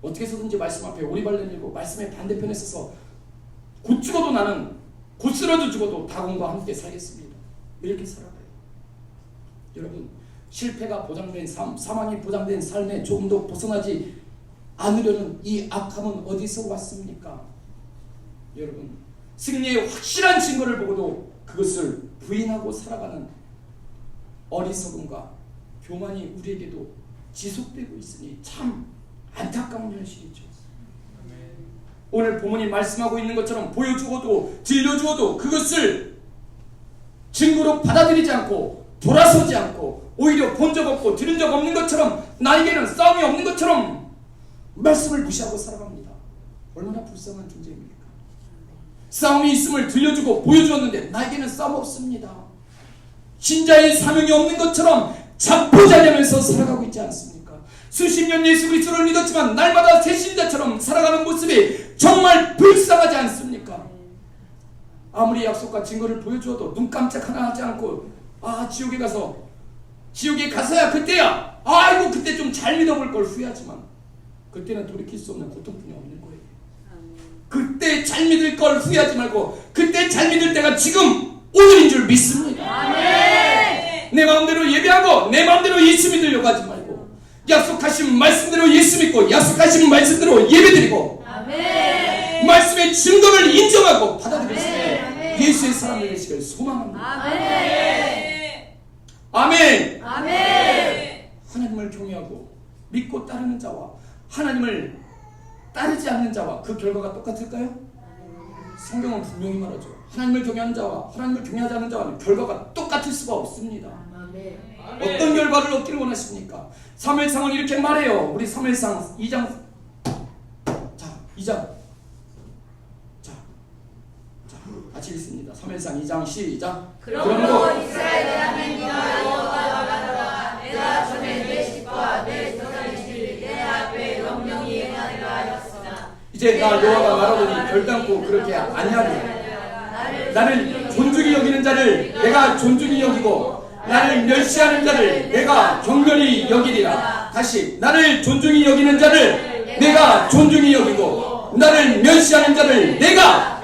어떻게 해서든지 말씀 앞에 오리발 내밀고 말씀의 반대편에 서서 곧 죽어도 나는, 곧 쓰러져 죽어도 다곤과 함께 살겠습니다, 이렇게 살아가요. 여러분, 실패가 보장된 삶, 사망이 보장된 삶에 조금 더 벗어나지 않으려는 이 악함은 어디서 왔습니까? 여러분, 승리의 확실한 증거를 보고도 그것을 부인하고 살아가는 어리석음과 교만이 우리에게도 지속되고 있으니 참 안타까운 현실이죠. 오늘 본문이 말씀하고 있는 것처럼 보여주어도 들려주어도 그것을 증거로 받아들이지 않고 돌아서지 않고 오히려 본 적 없고 들은 적 없는 것처럼, 나에게는 싸움이 없는 것처럼 말씀을 무시하고 살아갑니다. 얼마나 불쌍한 존재입니까? 싸움이 있음을 들려주고 보여주었는데 나에게는 싸움 없습니다. 신자의 사명이 없는 것처럼 자포자기하면서 살아가고 있지 않습니까? 수십 년 예수 그리스도를 믿었지만 날마다 새 신자처럼 살아가는 모습이 정말 불쌍하지 않습니까? 아무리 약속과 증거를 보여주어도 눈 깜짝 하나 하지 않고, 아, 지옥에 가서야 그때야, 아이고 그때 좀 잘 믿어볼 걸 후회하지만 그때는 돌이킬 수 없는 고통뿐이 없는 거예요. 그때 잘 믿을 걸 후회하지 말고 그때 잘 믿을 때가 지금 오늘인 줄 믿습니다. 아멘. 내 마음대로 예배하고 내 마음대로 예수 믿으려고 하지 말고 약속하신 말씀대로 예수 믿고 약속하신 말씀대로 예배드리고 아멘. 말씀의 증거를 인정하고 받아들였을 때 아멘. 예수의 사람이 되시길 소망합니다. 아멘. 아멘. 아멘. 하나님을 경외하고 믿고 따르는 자와 하나님을 따르지 않는 자와 그 결과가 똑같을까요? 성경은 분명히 말하죠. 하나님을 경외하는 자와 하나님을 경외하지 않는 자와는 결과가 똑같을 수가 없습니다. 아멘. 어떤 결과를 얻기를 원하십니까? 사무엘상은 이렇게 말해요. 우리 사무엘상 2장, 자, 2장, 자, 같이 읽습니다. 사무엘상 2장 시작. 그러므로 이스라엘의 하나님과 여호와가 말하라. 내가 전에 내 집과 내 조상의 집 내 앞에 영영히 행하리라 하였으나 이제 나 여호와가 말하더니 결단코 그렇게 아니하리라. 나를 존중히 여기는 자를 내가 존중히 여기고 나를 멸시하는 자를 내가 경멸히 여기리라. 다시, 나를 존중히 여기는 자를 내가 존중히 여기고 나를 멸시하는 자를 내가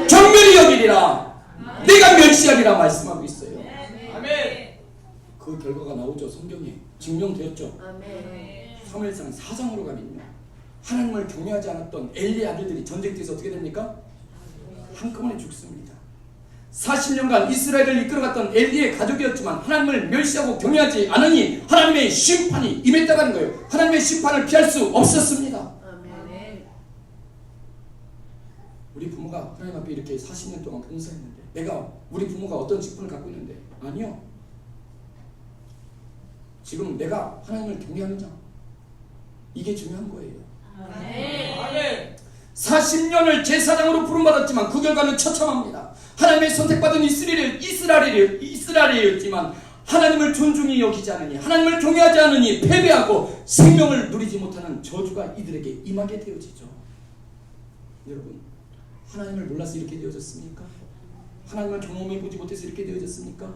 경멸히 여기리라. 내가 멸시하리라 말씀하고 있어요. 아멘. 그 결과가 나오죠. 성경에 증명되었죠. 아멘. 사무엘상 4장으로 가면요, 하나님을 경외하지 않았던 엘리의 아들들이 전쟁터에서 어떻게 됩니까? 한꺼번에 죽습니다. 40년간 이스라엘을 이끌어갔던 엘리의 가족이었지만 하나님을 멸시하고 경외하지 않으니 하나님의 심판이 임했다는 거예요. 하나님의 심판을 피할 수 없었습니다. 아멘. 우리 부모가 하나님 앞에 이렇게 40년 동안 봉사했는데, 우리 부모가 어떤 직분을 갖고 있는데, 아니요. 지금 내가 하나님을 경외하느냐, 이게 중요한 거예요. 아멘. 아멘. 40년을 제사장으로 부름받았지만 그 결과는 처참합니다. 하나님의 선택받은 이스라엘이었지만 하나님을 존중히 여기지 않으니, 하나님을 경외하지 않으니 패배하고 생명을 누리지 못하는 저주가 이들에게 임하게 되어지죠. 여러분, 하나님을 몰라서 이렇게 되어졌습니까? 하나님을 경험해보지 못해서 이렇게 되어졌습니까?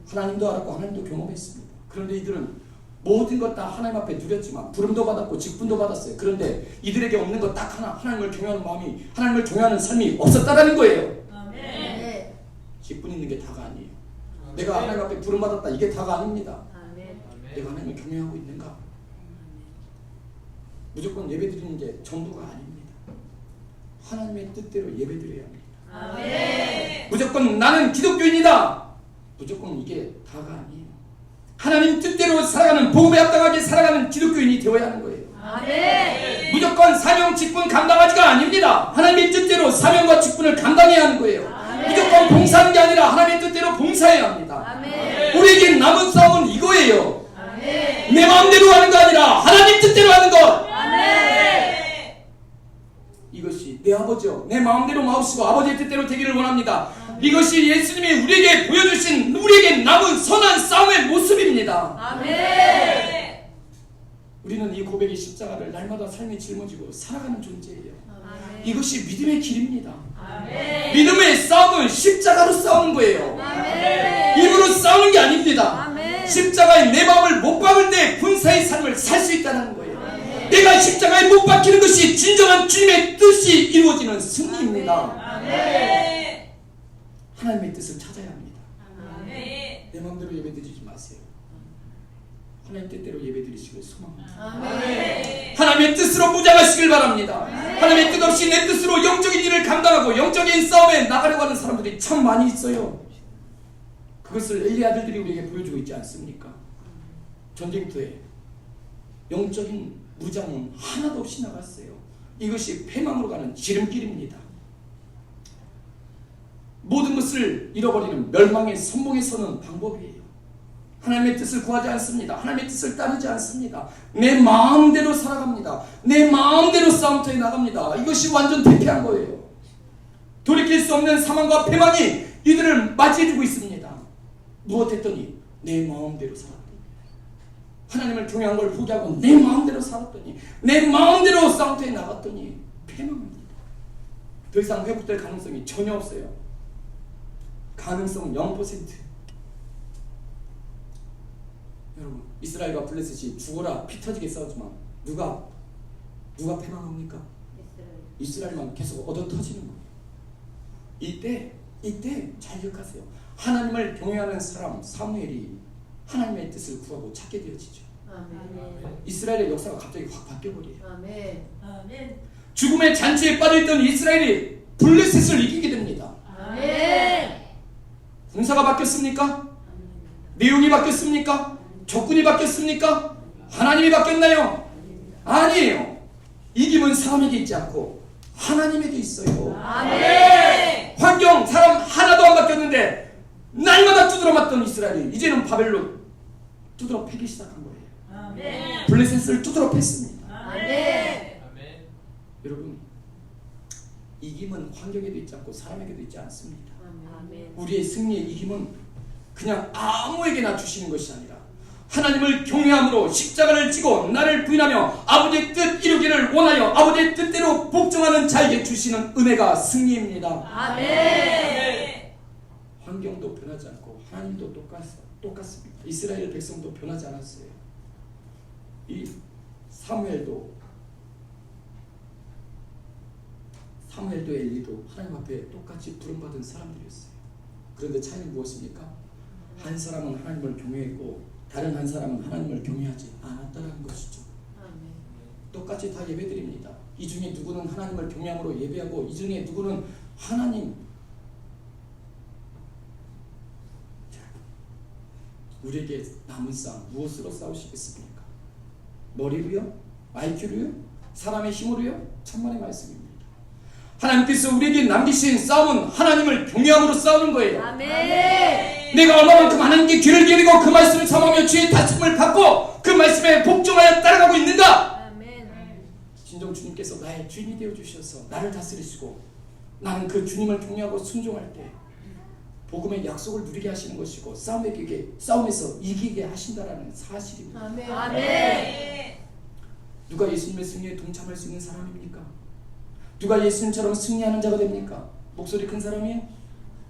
하나님도 알았고 하나님도 경험했습니다. 그런데 이들은 모든 것 다 하나님 앞에 누렸지만 부름도 받았고 직분도 받았어요. 그런데 이들에게 없는 것 딱 하나, 하나님을 경외하는 마음이, 하나님을 경외하는 삶이 없었다라는 거예요. 아멘. 직분 있는 게 다가 아니에요. 내가 하나님 앞에 부름 받았다, 이게 다가 아닙니다. 아멘. 내가 하나님을 경외하고 있는가? 무조건 예배드리는 게 전부가 아닙니다. 하나님의 뜻대로 예배드려야 합니다. 아멘. 무조건 나는 기독교인이다, 무조건 이게 다가 아니에요. 하나님 뜻대로 살아가는, 복음에 합당하게 살아가는 기독교인이 되어야 하는 거예요. 아멘. 무조건 사명 직분 감당하지가 아닙니다. 하나님의 뜻대로 사명과 직분을 감당해야 하는 거예요. 무조건 봉사하는 게 아니라 하나님의 뜻대로 봉사해야 합니다. 아멘. 우리에게 남은 싸움은 이거예요. 아멘. 내 마음대로 하는 거 아니라 하나님 뜻대로 하는 것. 아멘. 이것이 내 아버지요, 내 마음대로 마우시고 아버지의 뜻대로 되기를 원합니다. 이것이 예수님이 우리에게 보여주신, 우리에게 남은 선한 싸움의 모습입니다. 아멘. 우리는 이 고백의 십자가를 날마다 삶에 짊어지고 살아가는 존재예요. 아멘. 이것이 믿음의 길입니다. 아멘. 믿음의 싸움은 십자가로 싸우는 거예요. 아멘. 입으로 싸우는 게 아닙니다. 아멘. 십자가에 내 마음을 못 박을 때 군사의 삶을 살 수 있다는 거예요. 내가 십자가에 못 박히는 것이 진정한 주님의 뜻이 이루어지는 승리입니다. 아멘. 하나님의 뜻을 찾아야 합니다. 아멘. 내 마음대로 예배드리지 마세요. 하나님 뜻대로 예배드리시길 소망합니다. 아멘. 하나님의 뜻으로 무장하시길 바랍니다. 하나님의 뜻 없이 내 뜻으로 영적인 일을 감당하고 영적인 싸움에 나가려고 하는 사람들이 참 많이 있어요. 그것을 엘리 아들들이 우리에게 보여주고 있지 않습니까? 전쟁터에 영적인 무장은 하나도 없이 나갔어요. 이것이 패망으로 가는 지름길입니다. 모든 것을 잃어버리는 멸망의 선봉에 서는 방법이에요. 하나님의 뜻을 구하지 않습니다. 하나님의 뜻을 따르지 않습니다. 내 마음대로 살아갑니다. 내 마음대로 싸움터에 나갑니다. 이것이 완전 대패한 거예요. 돌이킬 수 없는 사망과 패망이 이들을 맞이해주고 있습니다. 무엇했더니 내 마음대로 살았더니, 하나님을 경외한 걸 포기하고 내 마음대로 살았더니, 내 마음대로 싸움터에 나갔더니 패망합니다. 더 이상 회복될 가능성이 전혀 없어요. 가능성 0%. 여러분, 이스라엘과 블레셋이 죽어라 피 터지게 싸우지만 누가 패망합니까? 이스라엘만 계속 얻어 터지는 거예요. 이때 잘 기억하세요. 하나님을 경외하는 사람 사무엘이 하나님의 뜻을 구하고 찾게 되어지죠. 아멘. 이스라엘의 역사가 갑자기 확 바뀌어버려요. 아멘. 아멘. 죽음의 잔치에 빠져있던 이스라엘이 블레셋을 이기게 됩니다. 아멘. 군사가 바뀌었습니까? 내용이 바뀌었습니까? 적군이 바뀌었습니까? 하나님이 바뀌었나요? 아니에요. 이김은 사람에게 있지 않고 하나님에게 있어요. 아멘. 환경, 사람 하나도 안 바뀌었는데 날마다 두드러 맞던 이스라엘이 이제는 바벨론 두드러 패기 시작한 거예요. 아멘. 블레셋을 두드러 팼습니다. 아멘. 여러분, 이김은 환경에도 있지 않고 사람에게도 있지 않습니다. 아멘. 우리의 승리의 이김은 그냥 아무에게나 주시는 것이 아니라 하나님을 경외함으로 십자가를 지고 나를 부인하며 아버지의 뜻 이루기를 원하여 아버지의 뜻대로 복종하는 자에게 주시는 은혜가 승리입니다. 아멘. 환경도 변하지 않고 하나님도 똑같습니다. 이스라엘 백성도 변하지 않았어요. 이 사무엘도 엘리도 하나님 앞에 똑같이 부름받은 사람들이었어요. 그런데 차이는 무엇입니까? 한 사람은 하나님을 경외했고 다른 한 사람은 하나님을 경외하지 않았다는 것이죠. 아멘. 똑같이 다 예배드립니다. 이 중에 누구는 하나님을 경외함으로 예배하고 이 중에 누구는 하나님. 자, 우리에게 남은 싸움 무엇으로 싸우시겠습니까? 머리로요? IQ로요? 사람의 힘으로요? 천만의 말씀입니다. 하나님께서 우리에게 남기신 싸움은 하나님을 경외함으로 싸우는 거예요. 아멘. 내가 얼마만큼 하나님께 귀를 기울이고 그 말씀을 삼으며 주의 다짐을 받고 그 말씀에 복종하여 따라가고 있는가? 아멘. 진정 주님께서 나의 주인이 되어 주셔서 나를 다스리시고 나는 그 주님을 경외하고 순종할 때 복음의 약속을 누리게 하시는 것이고 싸움에서 이기게 하신다라는 사실입니다. 아멘. 누가 예수님의 승리에 동참할 수 있는 사람입니까? 누가 예수님처럼 승리하는 자가 됩니까? 목소리 큰 사람이요?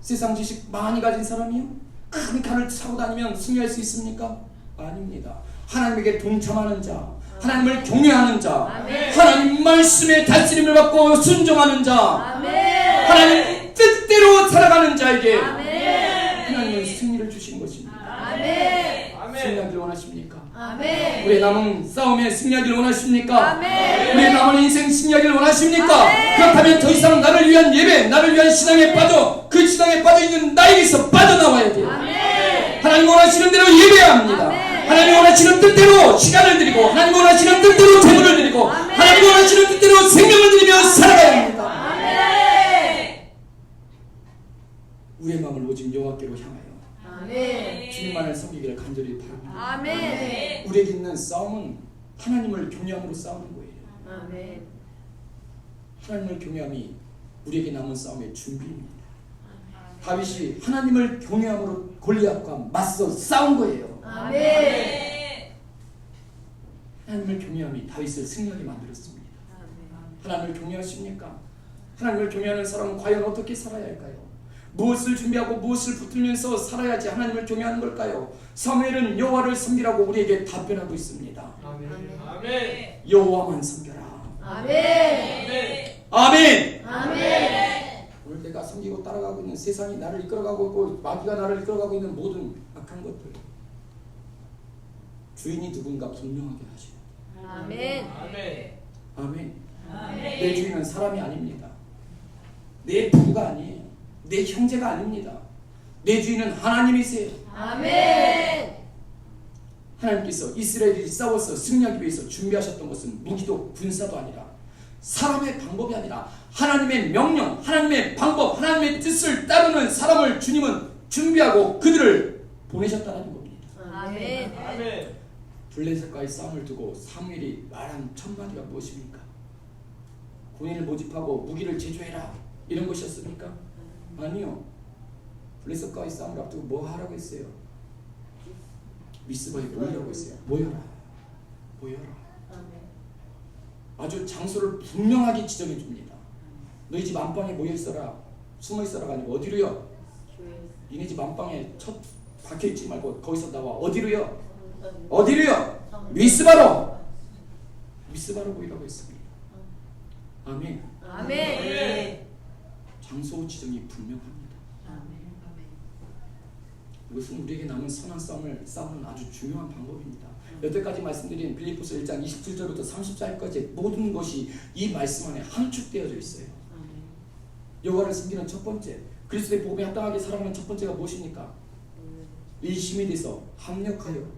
세상 지식 많이 가진 사람이요? 큰 칼을 차고 다니면 승리할 수 있습니까? 아닙니다. 하나님에게 동참하는 자, 하나님을 경외하는 자, 아멘. 하나님 말씀에 다스림을 받고 순종하는 자, 아멘. 하나님 뜻대로 살아가는 자에게 아멘. 하나님은 승리를 주신 것입니다. 아멘. 승리하기를 원하십니까? 아멘. 우리의 남은 싸움에 승리하기를 원하십니까? 아멘. 우리의 남은 인생 승리하기를 원하십니까? 아멘. 그렇다면 더 이상 나를 위한 예배, 나를 위한 신앙에 빠져 그 신앙에 빠져있는 나에게서 빠져나와야 돼요. 아멘. 하나님 원하시는 대로 예배해야 합니다. 아멘. 하나님 원하시는 뜻대로 시간을 드리고 하나님 원하시는 뜻대로 재물을 드리고 아멘. 하나님 원하시는 뜻대로 생명을 드리며 살아가야 합니다. 아멘. 우리의 마음을 오직 여호와께로 향하여 아멘. 주님만을 섬기기를 간절히 바랍니다. 아멘. 우리에게 있는 싸움은 하나님을 경외함으로 싸우는 거예요. 아멘. 하나님을 경외함이 우리에게 남은 싸움의 준비입니다. 다윗이 하나님을 경외함으로 골리앗과 맞서 싸운 거예요. 아멘. 하나님을 경외함이 다윗을 승리하게 만들었습니다. 하나님을 경외하십니까? 하나님을 경외하는 사람은 과연 어떻게 살아야 할까요? 무엇을 준비하고 무엇을 붙들면서 살아야지 하나님을 경외하는 걸까요? 사무엘은 여호와를 섬기라고 우리에게 답변하고 있습니다. 아멘. 여호와만 섬겨라. 아멘. 아멘. 아멘. 오늘 내가 섬기고 따라가고 있는 세상이 나를 이끌어가고 있고 마귀가 나를 이끌어가고 있는 모든 악한 것들, 주인이 누군가 분명하게 하시오. 아멘. 아멘. 아멘. 아멘. 내 주인은 사람이 아닙니다. 내 부가 아니에요. 내 형제가 아닙니다. 내 주인은 하나님이세요. 아멘. 하나님께서 이스라엘이 싸워서 승리하기 위해서 준비하셨던 것은 무기도 군사도 아니라 사람의 방법이 아니라 하나님의 명령, 하나님의 방법, 하나님의 뜻을 따르는 사람을 주님은 준비하고 그들을 보내셨다는 겁니다. 아멘. 아멘. 블레셋과의 싸움을 두고 사무엘이 말한 첫 마디가 무엇입니까? 군인을 모집하고 무기를 제조해라 이런 것이었습니까? 아니요. 블레셋과의 싸움을 앞두고 뭐 하라고 했어요? 미스바에 모이라고 했어요. 모여라. 아주 장소를 분명하게 지정해 줍니다. 너희 집 안방에 모여 있어라. 숨어 있어라가 아니고 어디로요? 니네 집 안방에 첫 박혀 있지 말고 거기서 나와. 어디로요? 미스바로 모이라고 했습니다. 아멘. 아멘. 장소 지정이 분명합니다. 이것은 우리에게 남은 선한 싸움을 싸우는 아주 중요한 방법입니다. 여태까지 말씀드린 빌립보서 1장 27절부터 34절까지 모든 것이 이 말씀 안에 함축되어져 있어요. 여호와를 섬기는 첫 번째, 그리스도의 복음에 합당하게 살아가는 첫 번째가 무엇입니까? 일심이 돼서 합력하여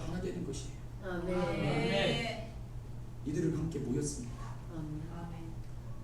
하나 되는 것이에요. 아멘. 이들은 함께 모였습니다.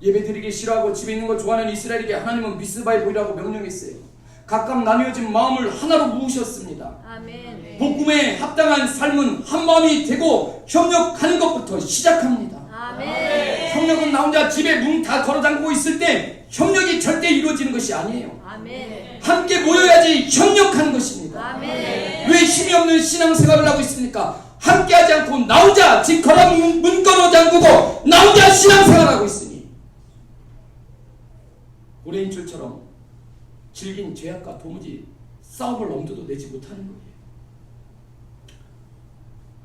예배드리기 싫어하고 집에 있는 거 좋아하는 이스라엘에게 하나님은 미스바에 모이라고 명령했어요. 각각 나뉘어진 마음을 하나로 모으셨습니다. 아멘. 복음에 합당한 삶은 한 마음이 되고 협력하는 것부터 시작합니다. 아멘. 협력은 나 혼자 집에 문 다 걸어 잠그고 있을 때 협력이 절대 이루어지는 것이 아니에요. 아멘. 함께 모여야지 협력하는 것입니다. 아멘. 왜 힘이 없는 신앙생활을 하고 있습니까? 함께하지 않고 나 혼자 집 걸어 문 걸어 잠그고 나 혼자 신앙생활을 하고 있으니 고레인줄처럼 질긴 죄악과 도무지 싸움을 엄두도 내지 못하는 거예요.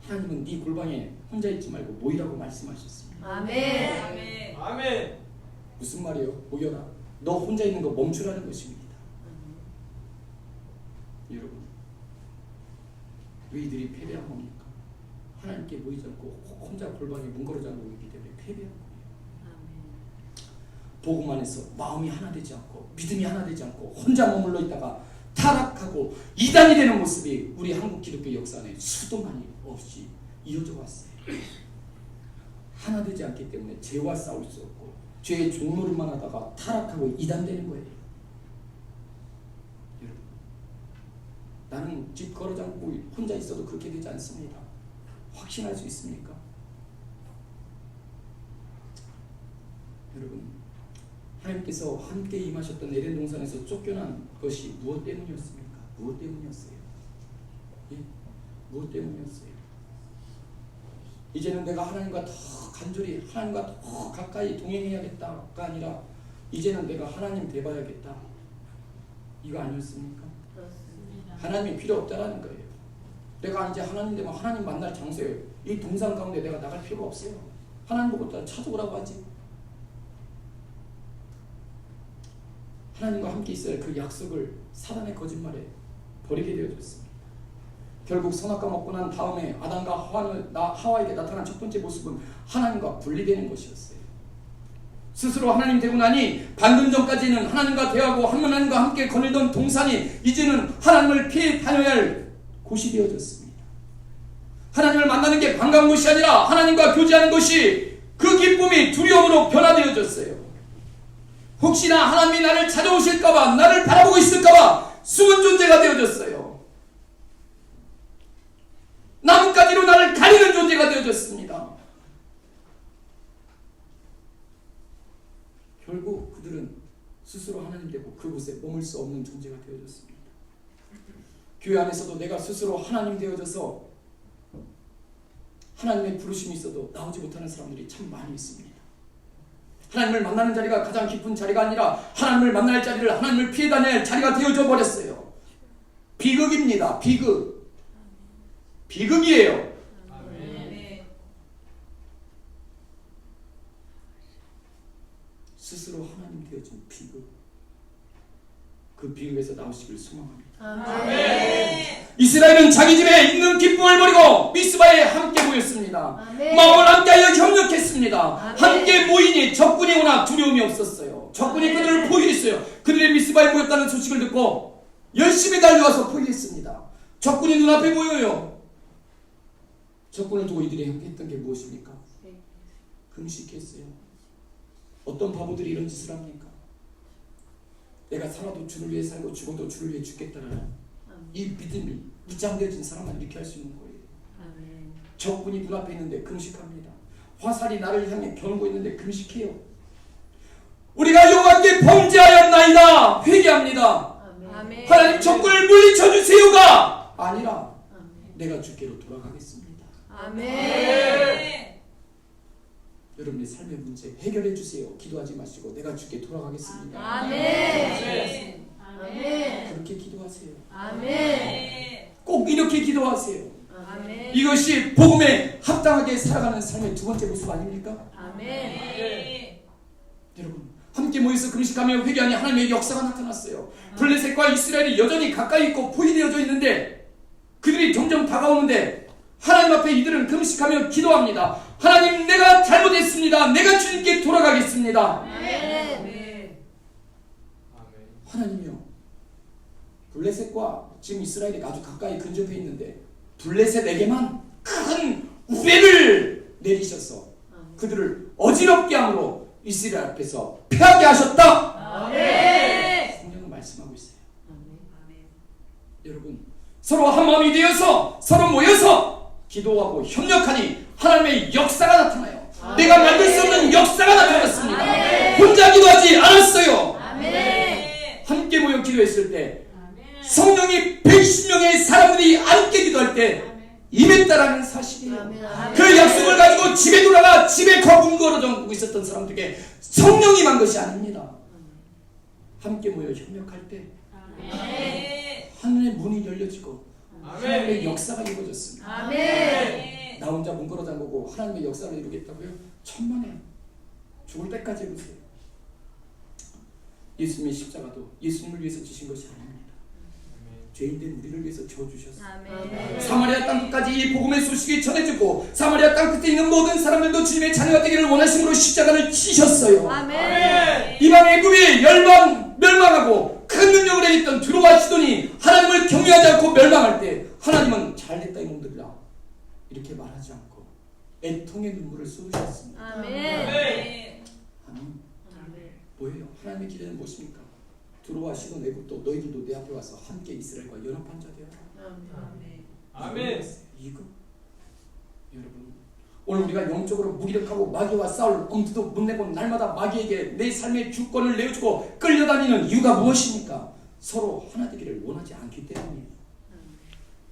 하나님은 네 골방에 혼자 있지 말고 모이라고 말씀하셨습니다. 아멘. 아멘. 무슨 말이에요? 모여라. 너 혼자 있는 거 멈추라는 것입니다. 여러분, 왜 이들이 패배한 겁니까? 하나님께 모이지 않고 혼자 골방에 문 걸어 잠그고 있기 때문에 패배한 거예요. 복음 안에서 마음이 하나 되지 않고 믿음이 하나 되지 않고 혼자 머물러 있다가 타락하고 이단이 되는 모습이 우리 한국 기독교 역사 안에 수도 많이 없이 이어져 왔어요. 하나 되지 않기 때문에 죄와 싸울 수 없고 죄의 종노릇만 하다가 타락하고 이단되는 거예요. 여러분, 나는 집 걸어 잠그고 혼자 있어도 그렇게 되지 않습니다. 확신할 수 있습니까? 여러분, 하나님께서 함께 임하셨던 에덴 동산에서 쫓겨난 것이 무엇 때문이었습니까? 무엇 때문이었어요? 예? 무엇 때문이었어요? 이제는 내가 하나님과 더 간절히 하나님과 더 가까이 동행해야겠다가 아니라 이제는 내가 하나님 돼봐야겠다. 이거 아니었습니까? 하나님이 필요 없다라는 거예요. 내가 이제 하나님 되면 하나님 만날 장소에 이 동산 가운데 내가 나갈 필요가 없어요. 하나님 보고 찾아오라고 하지. 하나님과 함께 있어야 그 약속을 사단의 거짓말에 버리게 되어졌습니다. 결국 선악과 먹고 난 다음에 아담과 하와에게 나타난 첫 번째 모습은 하나님과 분리되는 것이었어요. 스스로 하나님 되고 나니 방금 전까지는 하나님과 대하고 하나님과 함께 거닐던 동산이 이제는 하나님을 피해 다녀야 할 곳이 되어졌습니다. 하나님을 만나는 게 반가운 것이 아니라 하나님과 교제하는 것이 그 기쁨이 두려움으로 변화되어졌어요. 혹시나 하나님이 나를 찾아오실까봐 나를 바라보고 있을까봐 숨은 존재가 되어졌어요. 나뭇가지로 나를 가리는 존재가 되어졌습니다. 결국 그들은 스스로 하나님 되고 그곳에 머물 수 없는 존재가 되어졌습니다. 교회 안에서도 내가 스스로 하나님 되어져서 하나님의 부르심이 있어도 나오지 못하는 사람들이 참 많이 있습니다. 하나님을 만나는 자리가 가장 깊은 자리가 아니라 하나님을 만날 자리를 하나님을 피해 다닐 자리가 되어져 버렸어요. 비극입니다. 비극. 비극이에요. 스스로 하나님 되어진 비극. 그 비극에서 나오시길 소망합니다. 아멘. 이스라엘은 자기 집에 있는 기쁨을 버리고 미스바에 함께 모였습니다. 아멘. 마음을 함께하여 협력했습니다. 아멘. 함께 모이니 적군이 오나 두려움이 없었어요. 적군이 그들을 포위했어요. 그들의 미스바에 모였다는 소식을 듣고 열심히 달려와서 포위했습니다. 적군이 눈앞에 보여요. 적군을 두고 이들이 했던 게 무엇입니까? 금식했어요. 어떤 바보들이 이런 짓을 합니까? 내가 살아도 주를 위해 살고 죽어도 주를 위해 죽겠다라는 이 믿음이 무장되어진 사람만 이렇게 할 수 있는 거예요. 적군이 눈앞에 있는데 금식합니다. 화살이 나를 향해 겨누고 있는데 금식해요. 우리가 여호와께 범죄하였나이다 회개합니다. 아멘. 하나님 적군을 물리쳐 주세요가 아니라 내가 주께로 돌아가겠습니다. 아멘. 여러분의 삶의 문제 해결해 주세요. 기도하지 마시고 내가 주께 돌아가겠습니다. 아멘. 아멘. 그렇게 기도하세요. 아멘. 꼭 이렇게 기도하세요. 아멘. 이것이 복음에 합당하게 살아가는 삶의 두 번째 모습 아닙니까? 아멘. 여러분 함께 모여서 금식하며 회개하니 하나님의 역사가 나타났어요. 블레셋과 이스라엘이 여전히 가까이 있고 포위되어져 있는데 그들이 점점 다가오는데 하나님 앞에 이들은 금식하며 기도합니다. 하나님 내가 잘못했습니다. 내가 주님께 돌아가겠습니다. 아멘. 하나님이요 블레셋과 지금 이스라엘이 아주 가까이 근접해 있는데 블레셋에게만 큰 우레를 내리셔서 그들을 어지럽게 함으로 이스라엘 앞에서 패하게 하셨다. 아멘. 성경은 말씀하고 있어요. 여러분 서로 한 마음이 되어서 서로 모여서 기도하고 협력하니 하나님의 역사가 나타나요. 내가 만들 수 없는 역사가 나타났습니다. 아멘. 혼자 기도하지 않았어요. 아멘. 함께 모여 기도했을 때 성령이 110명의 사람들이 함께 기도할 때 임했다라는 사실이에요. 아멘. 그 약속을 가지고 집에 돌아가 집에 거군거려져 있었던 사람들에게 성령이 만 것이 아닙니다. 함께 모여 협력할 때 하늘의 문이 열려지고 하나님의 역사가 이루어졌습니다. 아멘. 나 혼자 문 걸어 잠그고 하나님의 역사를 이루겠다고요? 천만에 죽을 때까지 해보세요. 예수님의 십자가도 예수님을 위해서 지신 것이 아닙니다. 죄인된 우리를 위해서 지어주셨어요. 아멘. 사마리아 땅끝까지 이 복음의 소식이 전해지고 사마리아 땅끝에 있는 모든 사람들도 주님의 자녀가 되기를 원하심으로 십자가를 치셨어요. 아멘. 이방 애굽이 멸망하고 큰 능력을 행했던 두로와 시돈이 하나님을 경외하지 않고 멸망할 때 하나님은 잘됐다 이놈들이라 이렇게 말하지 않고 애통의 눈물을 쏟으셨습니다. 아멘. 아멘. 뭐예요? 하나님의 기대는 무엇입니까? 두로와 시돈 애굽도 너희들도 내 앞에 와서 함께 이스라엘과 연합한 자 되어라. 아멘. 아멘. 이거 여러분 오늘 우리가 영적으로 무기력하고 마귀와 싸울 엄두도 못 내고 날마다 마귀에게 내 삶의 주권을 내어주고 끌려다니는 이유가 무엇입니까? 서로 하나 되기를 원하지 않기 때문이에요.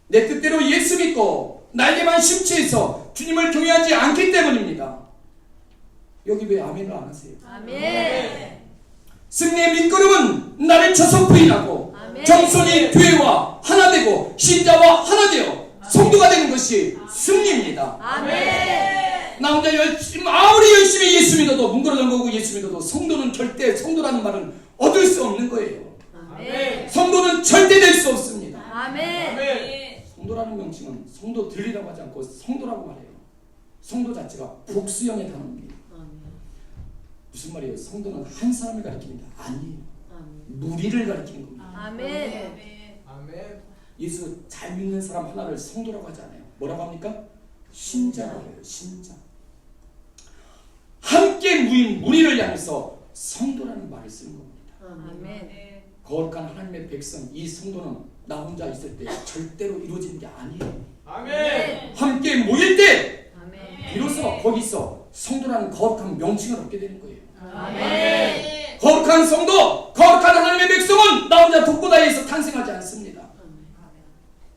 내 뜻대로 예수 믿고 나에게만 심취해서 주님을 경외하지 않기 때문입니다. 여기 왜 아멘을 안 하세요? 아멘. 승리의 밑거름은 나를 쳐서 부인하고 아멘. 정손이 교회와 하나 되고 신자와 하나 되어 성도가 되는 것이 승리입니다. 아멘. 나 혼자 아무리 열심히 예수 믿어도 뭉그러든 거고 예수 믿어도 성도는 절대 성도라는 말은 얻을 수 없는 거예요. 아멘. 성도는 절대 될 수 없습니다. 아멘. 성도라는 명칭은 성도 들리라고 하지 않고 성도라고 말해요. 성도 자체가 복수형의 단어입니다. 무슨 말이에요? 성도는 한 사람을 가리키는 게 아니에요. 무리를 가리키는 겁니다. 아멘. 아멘. 예수 잘 믿는 사람 하나를 성도라고 하지 않아요. 뭐라고 합니까? 신자라고 해요. 신자. 함께 모인 무리를 향해서 성도라는 말을 쓰는 겁니다. 아멘. 거룩한 하나님의 백성, 이 성도는 나 혼자 있을 때 절대로 이루어지는 게 아니에요. 아멘. 함께 모일 때 아멘. 비로소 거기서 성도라는 거룩한 명칭을 얻게 되는 거예요. 아멘. 거룩한 성도, 거룩한 하나님의 백성은 나 혼자 독고다이에서 탄생하지 않습니다.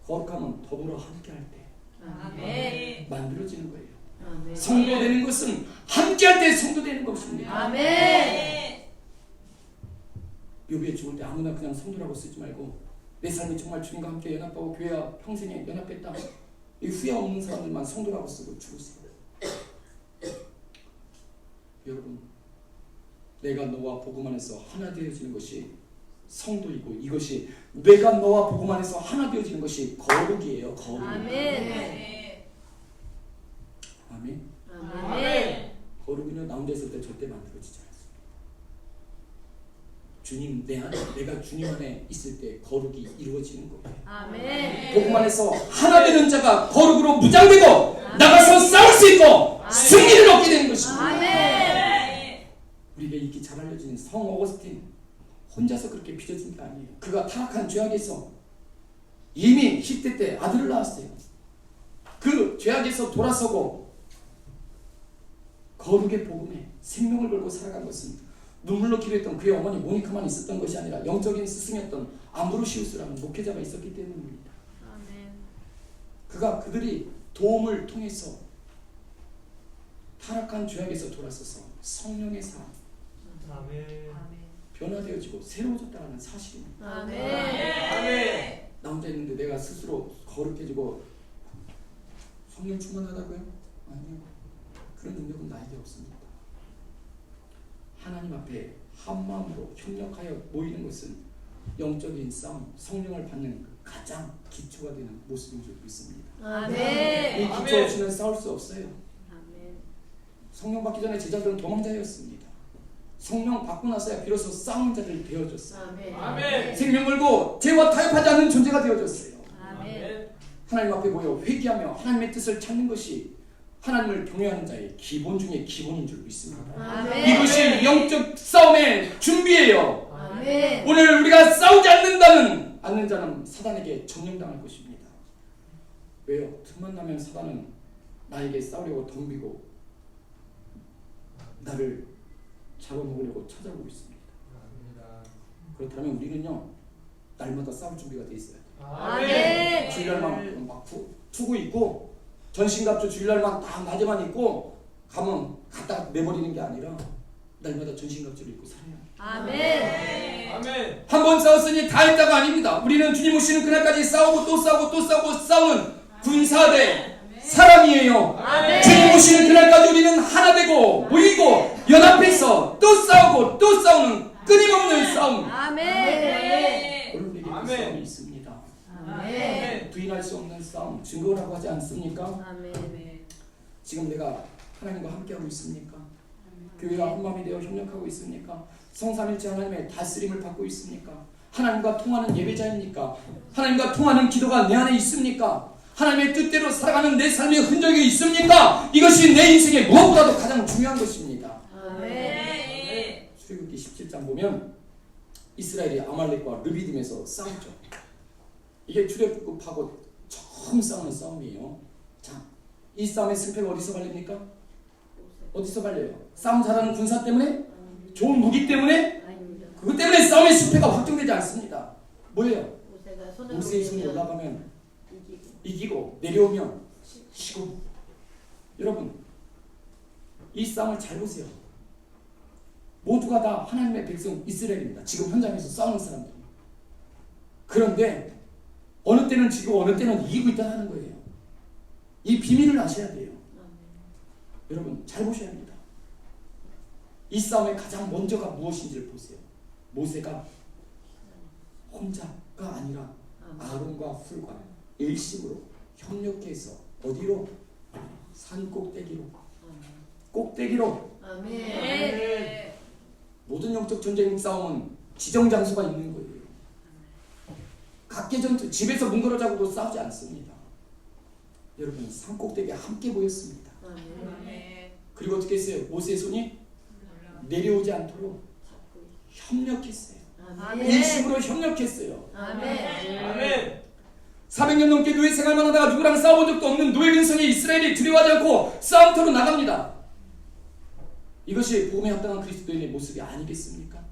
거룩함은 더불어 함께할 때 아멘. 만들어지는 거예요. 아멘. 성도 되는 것은 함께할 때 성도 되는 것입니다. 아멘. 욥이 죽을 때 아무나 그냥 성도라고 쓰지 말고 내 삶이 정말 주님과 함께 연합하고 교회와 평생에 연합했다. 이 후회 없는 사람들만 성도라고 쓰고 죽으세요. 여러분, 내가 너와 복음 안에서 하나 되어지는 것이 성도이고 이것이 내가 너와 복음 안에서 하나 되어지는 것이 거룩이에요. 거룩. 아멘. 아멘. 아멘. 거룩은요, 나 혼자 있을 때 절대 만들어지지 않습니다. 주님 내 안에, 내가 주님 안에 있을 때 거룩이 이루어지는 거예요. 아멘. 복음 안에서 하나 되는 자가 거룩으로 무장되고 나가서 싸울 수 있고 승리를 얻게 되는 것입니다. 아멘. 우리에게 익히 잘 알려진 성 어거스틴 혼자서 그렇게 빚어진 게 아니에요. 그가 타락한 죄악에서 이미 10대 때 아들을 낳았어요. 그 죄악에서 돌아서고 거룩의 복음에 생명을 걸고 살아간 것은 눈물로 기도했던 그의 어머니 모니카만 있었던 것이 아니라 영적인 스승이었던 암브로시우스라는 목회자가 있었기 때문입니다. 아멘. 그가 그들이 도움을 통해서 타락한 죄악에서 돌아서서 성령의 삶 아멘. 변화되어지고 새로워졌다는 사실입니다. 아멘. 아멘. 나 혼자 있는데 내가 스스로 거룩해지고 성령 충만하다고요? 아니요. 그런 능력은 나에게 없습니다. 하나님 앞에 한 마음으로 협력하여 모이는 것은 영적인 싸움, 성령을 받는 가장 기초가 되는 모습인 줄 믿습니다. 이 아멘. 기초 없이는 싸울 수 없어요. 아멘. 성령 받기 전에 제자들은 도망자였습니다. 성령 받고 나서야 비로소 싸우는 자들이 되어졌어요. 아멘. 아멘. 생명 걸고 죄와 타협하지 않는 존재가 되어졌어요. 아멘. 하나님 앞에 모여 회개하며 하나님의 뜻을 찾는 것이 하나님을 경외하는 자의 기본 중에 기본인 줄 믿습니다. 아멘. 이것이 영적 싸움의 준비예요. 아멘. 오늘 우리가 싸우지 않는 자는 사단에게 점령당할 것입니다. 왜요? 틈만 나면 사단은 나에게 싸우려고 덤비고 나를 잡아먹으려고 찾아오고 있습니다. 그렇다면 우리는요, 날마다 싸울 준비가 돼 있어야 돼요. 아멘. 주일날만 막 푸고 있고 전신갑주 주일날만 딱 낮에만 입고 가면 갖다 내버리는 게 아니라 날마다 전신갑주를 입고 살아야 해요. 아멘. 아멘. 한 번 싸웠으니 다 했다가 아닙니다. 우리는 주님 오시는 그날까지 싸우고 또 싸우고 또 싸우고 싸우는 군사대 사람이에요. 아멘. 주님 오시는 그날까지 우리는 하나 되고 모이고 연합해서 또 싸우고 또 싸우는 끊임없는 싸움. 아멘. 오늘 우리에게 그 아멘. 싸움이 있습니다. 아멘. 부인할 수 없는 싸움, 증거라고 하지 않습니까? 아멘. 지금 내가 하나님과 함께하고 있습니까? 교회와 한마음이 되어 협력하고 있습니까? 성삼일체 하나님의 다스림을 받고 있습니까? 하나님과 통하는 예배자입니까? 하나님과 통하는 기도가 내 안에 있습니까? 하나님의 뜻대로 살아가는 내 삶의 흔적이 있습니까? 이것이 내 인생의 무엇보다도 가장 중요한 것입니다. 아멘. 출애굽기 17장 보면 이스라엘이 아말렉과 르비딤에서 싸웠죠. 이게 출애굽하고 처음 싸우는 싸움이에요. 자, 이 싸움의 승패가 어디서 갈립니까? 어디서 갈려요? 싸움 잘하는 군사 때문에? 좋은 무기 때문에? 아닙니다. 그것 때문에 싸움의 승패가 확정되지 않습니다. 뭐예요? 모세가 손을 모세의 손이 올리면 올라가면 이기고. 이기고 내려오면 지고. 여러분, 이 싸움을 잘 보세요. 모두가 다 하나님의 백성 이스라엘입니다. 지금 현장에서 싸우는 사람들. 그런데 어느 때는 지고 어느 때는 이기고 있다는 거예요. 이 비밀을 아셔야 돼요. 여러분, 잘 보셔야 합니다. 이 싸움의 가장 먼저가 무엇인지를 보세요. 모세가 혼자가 아니라 아론과 훌과 일심으로 협력해서 어디로? 산 꼭대기로. 꼭대기로. 아멘. 모든 영적 전쟁 싸움은 지정 장소가 있는 거예요. 각계 전투, 집에서 뭉그러 자고도 싸우지 않습니다. 여러분, 산 꼭대기에 함께 모였습니다. 아멘. 그리고 어떻게 했어요? 모세의 손이 내려오지 않도록 협력했어요. 아멘. 일심으로 협력했어요. 아멘. 아멘. 400년 넘게 노예 생활만 하다가 누구랑 싸워본 적도 없는 노예 근성의 이스라엘이 두려워하지 않고 싸움터로 나갑니다. 이것이 복음에 합당한 그리스도인의 모습이 아니겠습니까?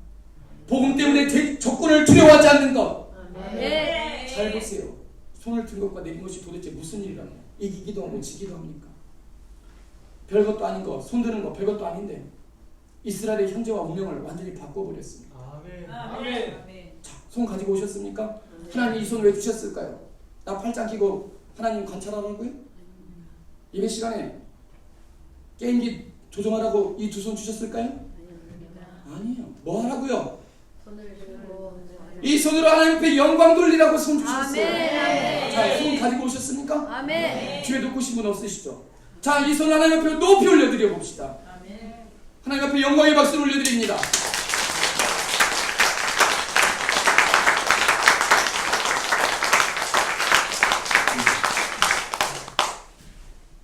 복음 때문에 적군을 두려워하지 않는 것. 아멘. 잘 보세요. 손을 든 것과 내린 것이 도대체 무슨 일이라며? 이기기도 하고 지기도 합니까? 별것도 아닌 거, 손 드는 거 별것도 아닌데 이스라엘의 현재와 운명을 완전히 바꿔버렸습니다. 아멘. 아멘. 자, 손 가지고 오셨습니까? 하나님 이 손을 왜 주셨을까요? 나 팔짱 끼고 하나님 관찰하라고요? 예배 시간에 게임기 조정하라고 이 두 손 주셨을까요? 아니에요. 뭐 하라고요? 손을 들고 이 손으로 하나님 앞에 영광 돌리라고 손 주셨어요. 아멘. 자, 손 가지고 오셨습니까? 아멘. 뒤에 놓고 오신 분 없으시죠? 자, 이 손 하나님 앞에 높이 올려드려 봅시다. 아멘. 하나님 앞에 영광의 박수를 올려드립니다.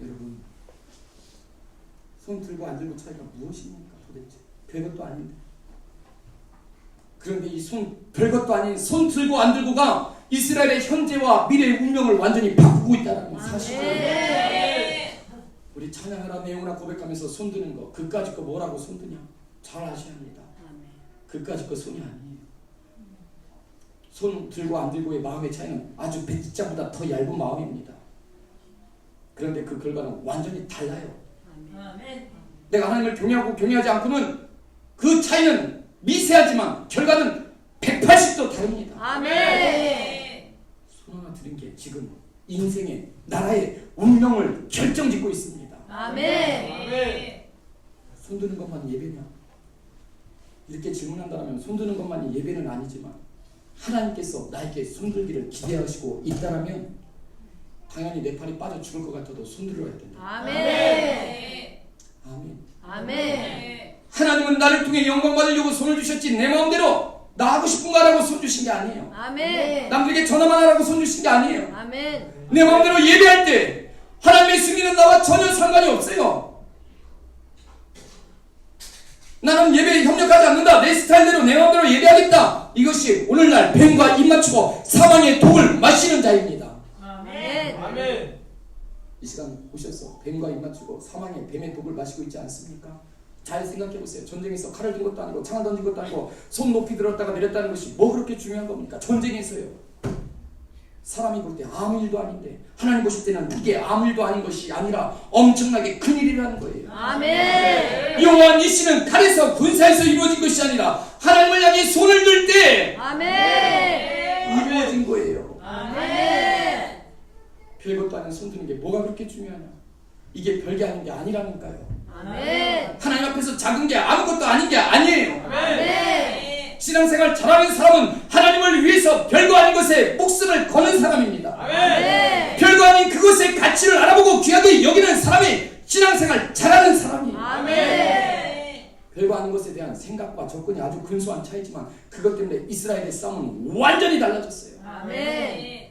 여러분, 손 들고 안 들고 차이가 무엇입니까 도대체? 별것도 아닌데. 그런데 이 손, 별것도 아닌 손 들고 안 들고가 이스라엘의 현재와 미래의 운명을 완전히 바꾸고 있다는 사실이에요. 우리 찬양하라 내용이나 고백하면서 손 드는 거, 그까짓 거 뭐라고 손 드냐? 잘 아셔야 합니다. 그까짓 거 손이 아니에요. 손 들고 안 들고의 마음의 차이는 아주 배지자보다 더 얇은 마음입니다. 그런데 그 결과는 완전히 달라요. 내가 하나님을 경외하고 경외하지 않고는 그 차이는 미세하지만 결과는 180도 다릅니다. 아멘. 손 하나 드는 게 지금 인생의 나라의 운명을 결정짓고 있습니다. 아멘. 아멘. 손 드는 것만 예배냐? 이렇게 질문한다면 손 드는 것만이 예배는 아니지만 하나님께서 나에게 손 들기를 기대하시고 있다라면 당연히 내 팔이 빠져 죽을 것 같아도 손 들어야 된다. 아멘. 아멘. 아멘. 하나님은 나를 통해 영광 받으려고 손을 주셨지 내 마음대로 나 하고 싶은 거 하라고 손 주신 게 아니에요. 아멘. 남들에게 전화만 하라고 손 주신 게 아니에요. 아멘. 내 마음대로 예배할 때 하나님의 승리는 나와 전혀 상관이 없어요. 나는 예배에 협력하지 않는다. 내 스타일대로 내 마음대로 예배하겠다. 이것이 오늘날 뱀과 입 맞추고 사망의 독을 마시는 자입니다. 아멘. 아멘. 이 시간 오셔서 뱀과 입 맞추고 사망의 뱀의 독을 마시고 있지 않습니까? 잘 생각해보세요. 전쟁에서 칼을 든 것도 아니고 창을 던진 것도 아니고 손 높이 들었다가 내렸다는 것이 뭐 그렇게 중요한 겁니까? 전쟁에서요. 사람이 볼 때 아무 일도 아닌데 하나님 보실 때는 이게 아무 일도 아닌 것이 아니라 엄청나게 큰일이라는 거예요. 아멘. 여호와 니시는 칼에서 군사에서 이루어진 것이 아니라 하나님을 향해 손을 들 때 아멘. 이루어진 거예요. 아멘. 별것도 아닌 손 드는 게 뭐가 그렇게 중요하냐? 이게 별게 아닌 게 아니라니까요. 아멘. 하나님 앞에서 작은 게 아무것도 아닌 게 아니에요. 아멘. 신앙생활 잘하는 사람은 하나님을 위해서 별거 아닌 것에 목숨을 거는 사람입니다. 아멘. 별거 아닌 그것의 가치를 알아보고 귀하게 여기는 사람이 신앙생활 잘하는 사람이에요. 아멘. 별거 아닌 것에 대한 생각과 접근이 아주 근소한 차이지만 그것 때문에 이스라엘의 싸움은 완전히 달라졌어요. 아멘.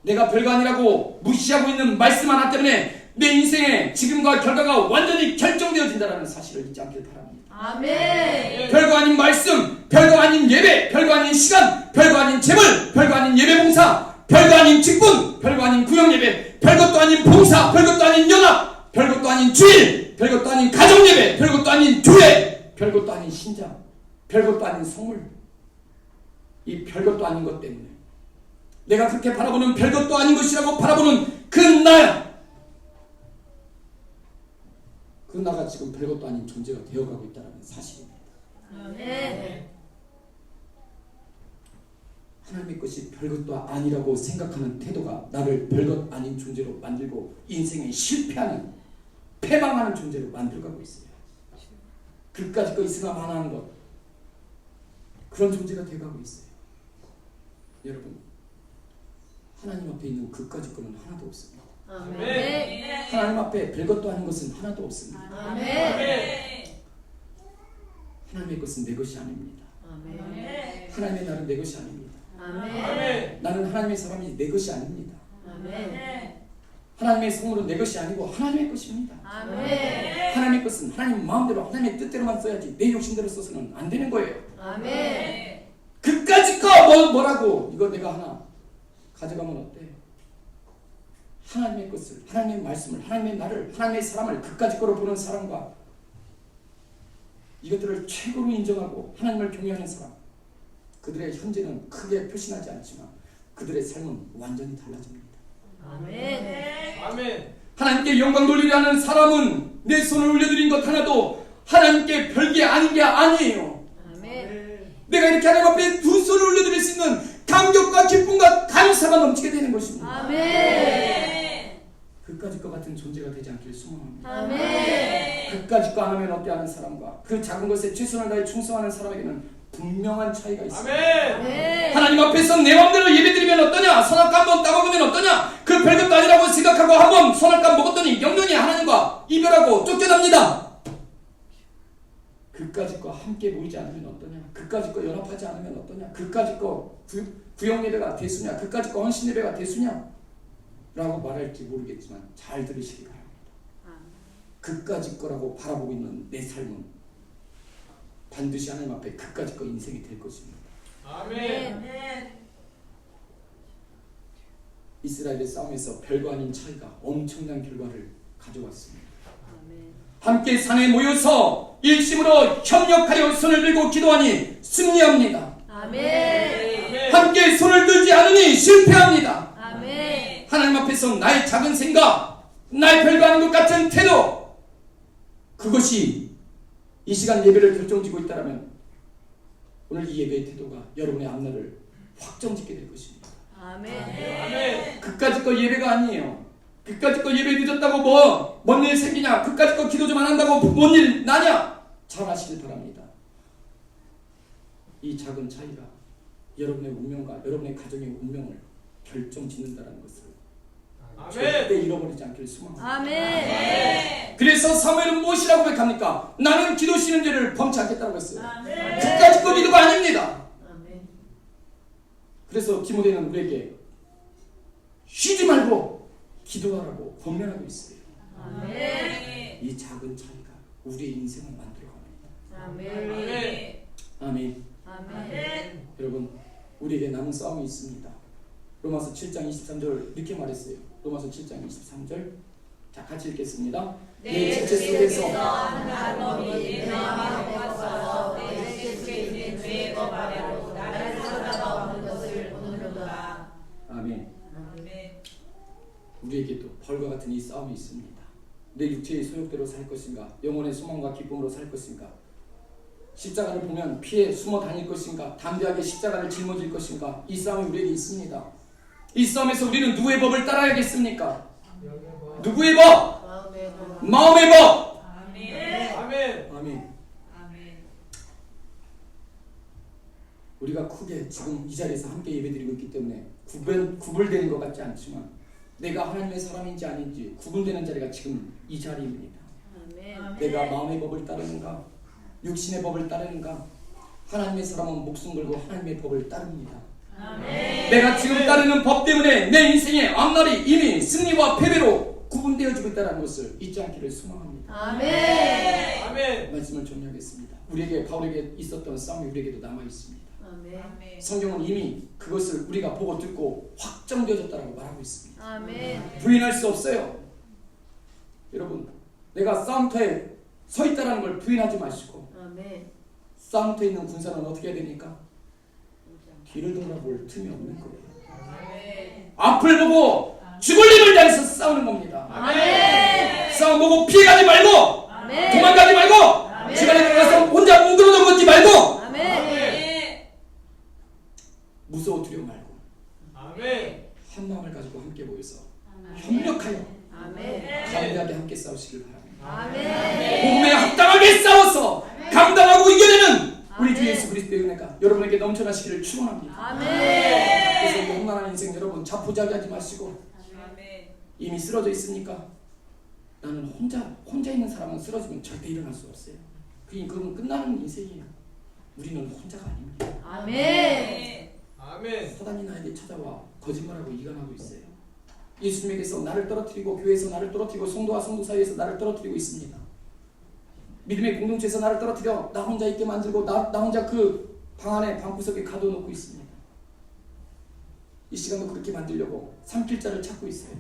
내가 별거 아니라고 무시하고 있는 말씀 하나 때문에 내 인생의 지금과 결과가 완전히 결정되어진다는 사실을 잊지 않길 바랍니다. 아멘. 별거 아닌 말씀, 별거 아닌 예배, 별거 아닌 시간, 별거 아닌 재물, 별거 아닌 예배 봉사, 별거 아닌 직분, 별거 아닌 구역 예배, 별것도 아닌 봉사, 별것도 아닌 연합, 별것도 아닌 주일, 별것도 아닌 가정예배, 별것도 아닌 교회, 별것도 아닌 신장, 별것도 아닌 성물, 이 별것도 아닌 것 때문에 내가 그렇게 바라보는 별것도 아닌 것이라고 바라보는 그 나야, 그 나가 지금 별것도 아닌 존재가 되어가고 있다는 사실입니다. 아멘. 하나님의 것이 별것도 아니라고 생각하는 태도가 나를 별것 아닌 존재로 만들고 인생에 실패하는, 패망하는 존재로 만들어가고 있어요. 그까짓 거 있으나 마나한 것, 그런 존재가 되어가고 있어요. 여러분, 하나님 앞에 있는 그까짓 거는 하나도 없습니다. 아멘. 하나님 앞에 별것도 아닌 것은 하나도 없습니다. 아멘. 하나님의 것은 내 것이 아닙니다. 아멘. 하나님의 나는 내 것이 아닙니다. 아멘. 나는 하나님의 사람이 내 것이 아닙니다. 아멘. 하나님의 성물은 내 것이 아니고 하나님의 것입니다. 아멘. 하나님의 것은 하나님 마음대로 하나님의 뜻대로만 써야지 내 욕심대로 써서는 안 되는 거예요. 아멘. 그까짓 거 뭐라고 이거 내가 하나 가져가면 어때? 하나님의 것을, 하나님의 말씀을, 하나님의 나를, 하나님의 사람을 그까짓 거로 보는 사람과 이것들을 최고로 인정하고 하나님을 경외하는 사람, 그들의 현재는 크게 표시나지 않지만 그들의 삶은 완전히 달라집니다. 아멘. 아멘. 하나님께 영광 돌리려 하는 사람은 내 손을 올려드린 것 하나도 하나님께 별게 아닌 게 아니에요. 아멘. 내가 이렇게 하나님 앞에 두 손을 올려드릴 수 있는 감격과 기쁨과 감사가 넘치게 되는 것입니다. 아멘. 그까짓 것 같은 존재가 되지 않길 소망합니다. 아멘. 그까짓 거 안 하면 어때 하는 사람과 그 작은 것에 최선을 다해 충성하는 사람에게는 분명한 차이가 있습니다. 아멘. 하나님 앞에서 내 마음대로 예배드리면 어떠냐, 선악과 한번 따먹으면 어떠냐, 그 별것도 아니라고 생각하고 한번 선악과 먹었더니 영영이 하나님과 이별하고 쫓겨납니다. 그까짓 거 함께 모이지 않으면 어떠냐, 그까짓 거 연합하지 않으면 어떠냐, 그까짓 거 구역 예배가 대수냐, 그까짓 거 헌신 예배가 대수냐 라고 말할지 모르겠지만 잘 들으시기 바랍니다. 그까짓 거라고 바라보고 있는 내 삶은 반드시 하나님 앞에 그까짓 거 인생이 될 것입니다. 아멘. 이스라엘의 싸움에서 별거 아닌 차이가 엄청난 결과를 가져왔습니다. 아멘. 함께 산에 모여서 일심으로 협력하여 손을 들고 기도하니 승리합니다. 아멘. 함께 손을 들지 않으니 실패합니다. 아멘. 하나님 앞에서 나의 작은 생각, 나의 별거 아닌 것 같은 태도, 그것이 이 시간 예배를 결정짓고 있다면 오늘 이 예배의 태도가 여러분의 앞날을 확정짓게 될 것입니다. 아멘. 아멘. 그까짓 거 예배가 아니에요. 그까짓 거 예배 늦었다고 뭔 일 생기냐, 그까짓 거 기도 좀 안 한다고 뭔 일 나냐, 잘 아시길 바랍니다. 이 작은 차이가 여러분의 운명과 여러분의 가정의 운명을 결정짓는다는 것을 절대 아멘. 잃어버리지 않기를 소망합니다. 아멘. 그래서 사무엘은 무엇이라고 고백합니까? 나는 기도 쉬는 죄를 범치 않겠다고 했어요. 아멘. 그까짓 거 기도가 아닙니다. 아멘. 그래서 디모데는 우리에게 쉬지 말고 기도하라고 권면하고 있어요. 아멘. 이 작은 차이가 우리의 인생을 만들어갑니다. 아멘. 아멘. 아멘. 여러분, 우리에게 남은 싸움이 있습니다. 로마서 7장 23절 이렇게 말했어요. 로마서 7장 23절. 자, 같이 읽겠습니다. 내 지체 속에서 한 놈이 내 마음에 꺾어서 내 지체에 있는 죄의 법 아래로 나를 사로잡아 없는 것을 보느로다. 아멘. 아멘. 우리에게도 벌과 같은 이 싸움이 있습니다. 내 육체의 소욕대로 살 것인가, 영혼의 소망과 기쁨으로 살 것인가, 십자가를 보면 피해 숨어 다닐 것인가, 담대하게 십자가를 짊어질 것인가, 이 싸움이 우리에게 있습니다. 이 싸움에서 우리는 누구의 법을 따라야겠습니까? 누구의 법? 마음의 법. 아멘. 아멘. 아멘. 아멘. 우리가 크게 지금 이 자리에서 함께 예배드리고 있기 때문에 구별되는 것 같지 않지만 내가 하나님의 사람인지 아닌지 구분되는 자리가 지금 이 자리입니다. 아멘. 내가 마음의 법을 따르는가, 육신의 법을 따르는가. 하나님의 사람은 목숨 걸고 하나님의 법을 따릅니다. 아멘. 내가 지금 따르는 법 때문에 내 인생의 앞날이 이미 승리와 패배로 구분되어지고 있다는 것을 잊지 않기를 소망합니다. 아멘. 아멘. 말씀을 정리하겠습니다. 우리에게 바울에게 있었던 싸움이 우리에게도 남아 있습니다. 아멘. 아멘. 성경은 이미 그것을 우리가 보고 듣고 확정되어졌다고 말하고 있습니다. 아멘. 부인할 수 없어요. 여러분, 내가 싸움터에 서 있다는 걸 부인하지 마시고, 아멘. 싸움터에 있는 군사는 어떻게 해야 됩니까? 뒤를 돌아볼 틈이 없는 거예요. 아멘. 앞을 보고 죽을 힘을 다해서 싸우는 겁니다. 아멘. 싸움 보고 피해가지 말고, 아멘. 도망가지 말고, 아멘. 시간에 들어가서 혼자 뭉그러져 걷지 말고, 아멘. 무서워 두려워 말고, 아멘. 한 마음을 가지고 함께 모여서 협력하여 아멘. 담대하게 함께 싸우시길 바랍니다. 아멘. 복음에 합당하게 싸워서 감당하고 이겨내는 우리 주 아멘. 예수 그리스도의 은혜가 여러분에게 넘쳐나시기를 축원합니다. 아멘. 그래서 이 험난한 인생 여러분 자포자기하지 마시고, 아멘. 이미 쓰러져 있으니까 나는 혼자 있는 사람은 쓰러지면 절대 일어날 수 없어요. 그건 끝나는 인생이에요. 우리는 혼자가 아닙니다. 아멘. 아멘. 사단이 나에게 찾아와 거짓말하고 이간하고 있어요. 예수님에게서 나를 떨어뜨리고, 교회에서 나를 떨어뜨리고, 성도와 성도 사이에서 나를 떨어뜨리고 있습니다. 믿음의 공동체에서 나를 떨어뜨려 나 혼자 있게 만들고, 나 혼자 그 방 안에 방구석에 가둬놓고 있습니다. 이 시간도 그렇게 만들려고 삼킬자를 찾고 있어요.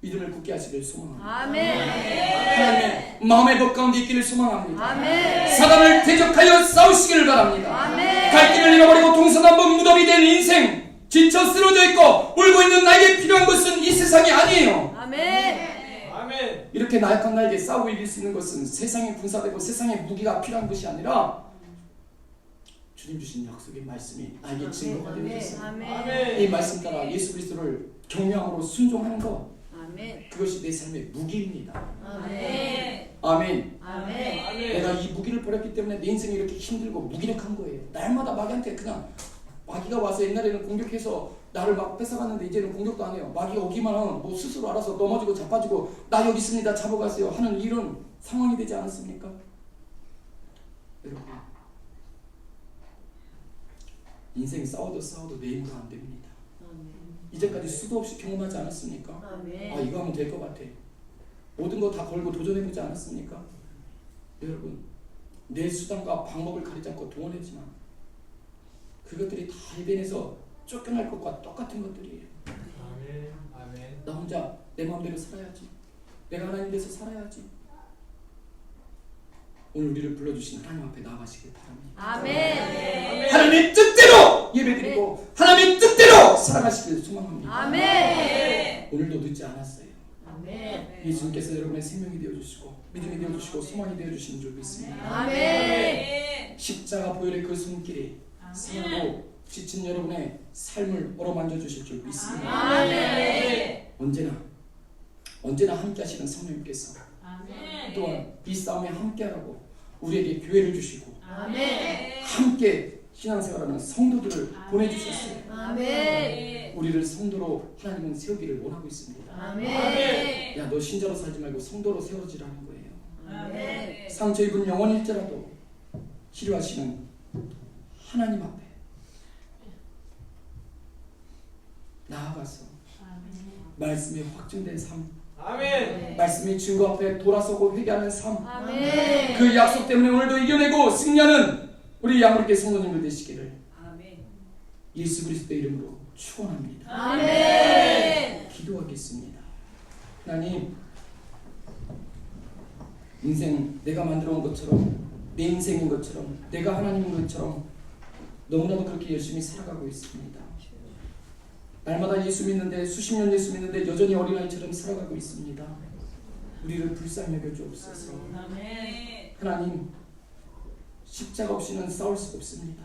믿음을 굳게 하시길 소망합니다. 아멘. 하나님의 마음의 법 가운데 있기를 소망합니다. 아멘. 사단을 대적하여 싸우시기를 바랍니다. 아멘. 갈 길을 잃어버리고 동서남북 무덤이 된 인생, 지쳐 쓰러져 있고 울고 있는 나에게 필요한 것은 이 세상이 아니에요. 아멘. 아멘. 이렇게 나약한 나에게 싸우고 이길 수 있는 것은 세상의 군사되고 세상의 무기가 필요한 것이 아니라 주님 주신 약속의 말씀이 나에게 증거가 되어졌어요. 아멘. 이 말씀 따라 예수 그리스도를 경외함으로 순종하는 것, 아멘. 그것이 내 삶의 무기입니다. 아멘. 아멘. 아멘. 내가 이 무기를 버렸기 때문에 내 인생이 이렇게 힘들고 무기력한 거예요. 날마다 마귀한테 그냥, 마귀가 와서 옛날에는 공격해서 나를 막 뺏어갔는데 이제는 공격도 안 해요. 마귀가 오기만 하면 뭐 스스로 알아서 넘어지고 자빠지고 나 여기 있습니다 잡아가세요 하는 이런 상황이 되지 않았습니까? 여러분, 인생 싸워도 내 힘으로 안 됩니다. 이제까지 수도 없이 경험하지 않았습니까? 아멘. 아, 이거 하면 될 것 같아. 모든 거 다 걸고 도전해보지 않았습니까? 여러분, 내 수단과 방법을 가리지 않고 동원했지만 그것들이 다 해변에서 쫓겨날 것과 똑같은 것들이에요. 아멘. 아멘. 나 혼자 내 마음대로 살아야지. 내가 하나님 돼서 살아야지. 오늘 우리를 불러주신 하나님 앞에 나아가시길 바랍니다. 아멘. 하나님의 뜻대로 예배드리고 하나님의 뜻대로 살아가시길 소망합니다. 아멘. 오늘도 늦지 않았어요. 아멘. 예수님께서 여러분의 생명이 되어주시고 믿음이 되어주시고 소망이 되어주시는 줄 믿습니다. 아멘. 십자가 보혈의 그 손길이 상하고 지친 여러분의 삶을 어루만져 주실 줄 믿습니다. 아멘. 언제나 함께 하시는 성령님께서 또한 이 싸움에 함께하라고 우리에게 교회를 주시고 아멘. 함께 신앙생활하는 성도들을 보내주셨어요. 아멘. 우리를 성도로 하나님은 세우기를 원하고 있습니다. 아멘. 야, 너 신자로 살지 말고 성도로 세워지라는 거예요. 아멘. 상처 입은 영혼일지라도 치료하시는 하나님 앞에 나아가서 말씀에 확증된 삶, 아멘. 말씀의 증거 앞에 돌아서고 회개하는 삶, 아멘. 그 약속 때문에 오늘도 이겨내고 승리하는 우리 양으롭게 성도님들 되시기를 아멘. 예수 그리스도의 이름으로 축원합니다. 아멘. 기도하겠습니다. 하나님, 인생 내가 만들어 온 것처럼, 내 인생인 것처럼, 내가 하나님인 것처럼 너무나도 그렇게 열심히 살아가고 있습니다. 날마다 예수 믿는데, 수십 년 예수 믿는데 여전히 어린아이처럼 살아가고 있습니다. 우리를 불쌍히 여겨 주옵소서. 하나님, 십자가 없이는 싸울 수 없습니다.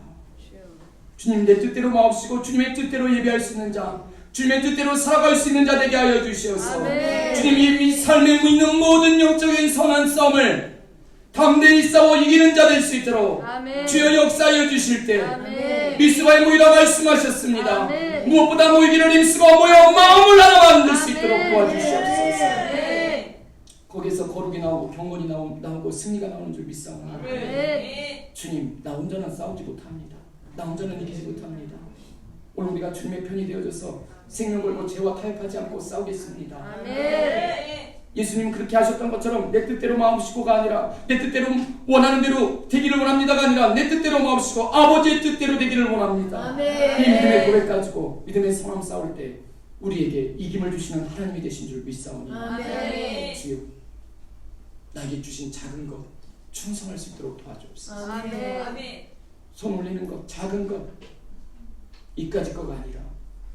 주님, 내 뜻대로 마옵시고 주님의 뜻대로 예배할 수 있는 자, 주님의 뜻대로 살아갈 수 있는 자 되게 하여 주시옵소서. 아멘. 주님, 이 삶에 있는 모든 영적인 선한 싸움을 담대히 싸워 이기는 자 될 수 있도록 아멘. 주여 역사하여 주실 때 아멘. 미스바에 모이라 말씀하셨습니다. 아멘. 무엇보다 모이기를 힘쓰고 모여 마음을 하나 만들 수 있도록 도와주시옵소서. 아멘. 거기서 거룩이 나오고 경건이 나오고 승리가 나오는 줄 믿사옵나이다. 아멘. 주님, 나 혼자는 싸우지 못합니다. 나 혼자는 이기지 못합니다. 오늘 우리가 주님의 편이 되어져서 생명 걸고 죄와 타협하지 않고 싸우겠습니다. 아멘. 예수님 그렇게 하셨던 것처럼 내 뜻대로 마음씨고가 아니라 내 뜻대로 원하는 대로 되기를 원합니다가 아니라 내 뜻대로 마음씨고 아버지의 뜻대로 되기를 원합니다. 아멘. 이 믿음의 고백 가지고 믿음의 상황 싸울 때 우리에게 이김을 주시는 하나님이 되신 줄 믿사오니 아멘. 주여 나에게 주신 작은 것 충성할 수 있도록 도와주옵소서. 아멘. 손 올리는 것 작은 것 이까짓 거가 아니라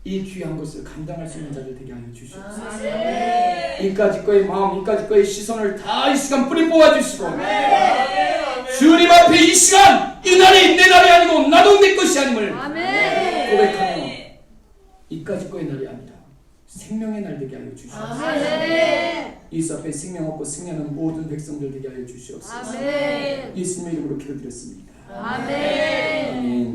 이 귀한 것을 감당할 수 있는 자들 되게 하여 주시옵소서. 아멘. 이까짓 거의 마음 이까짓 거의 시선을 다 이 시간 뿌리 뽑아주시고 아멘. 주님 앞에 이 시간 이 날이 내 날이 아니고 나도 내 것이 아님을 고백하며 이까짓 거의 날이 아니라 생명의 날 되게 하여 주시옵소서. 아멘. 이 앞에 생명 없고 승리하는 모든 백성들 되게 하여 주시옵소서. 아멘. 예수님의 이름으로 기도드렸습니다. 아멘. 아멘.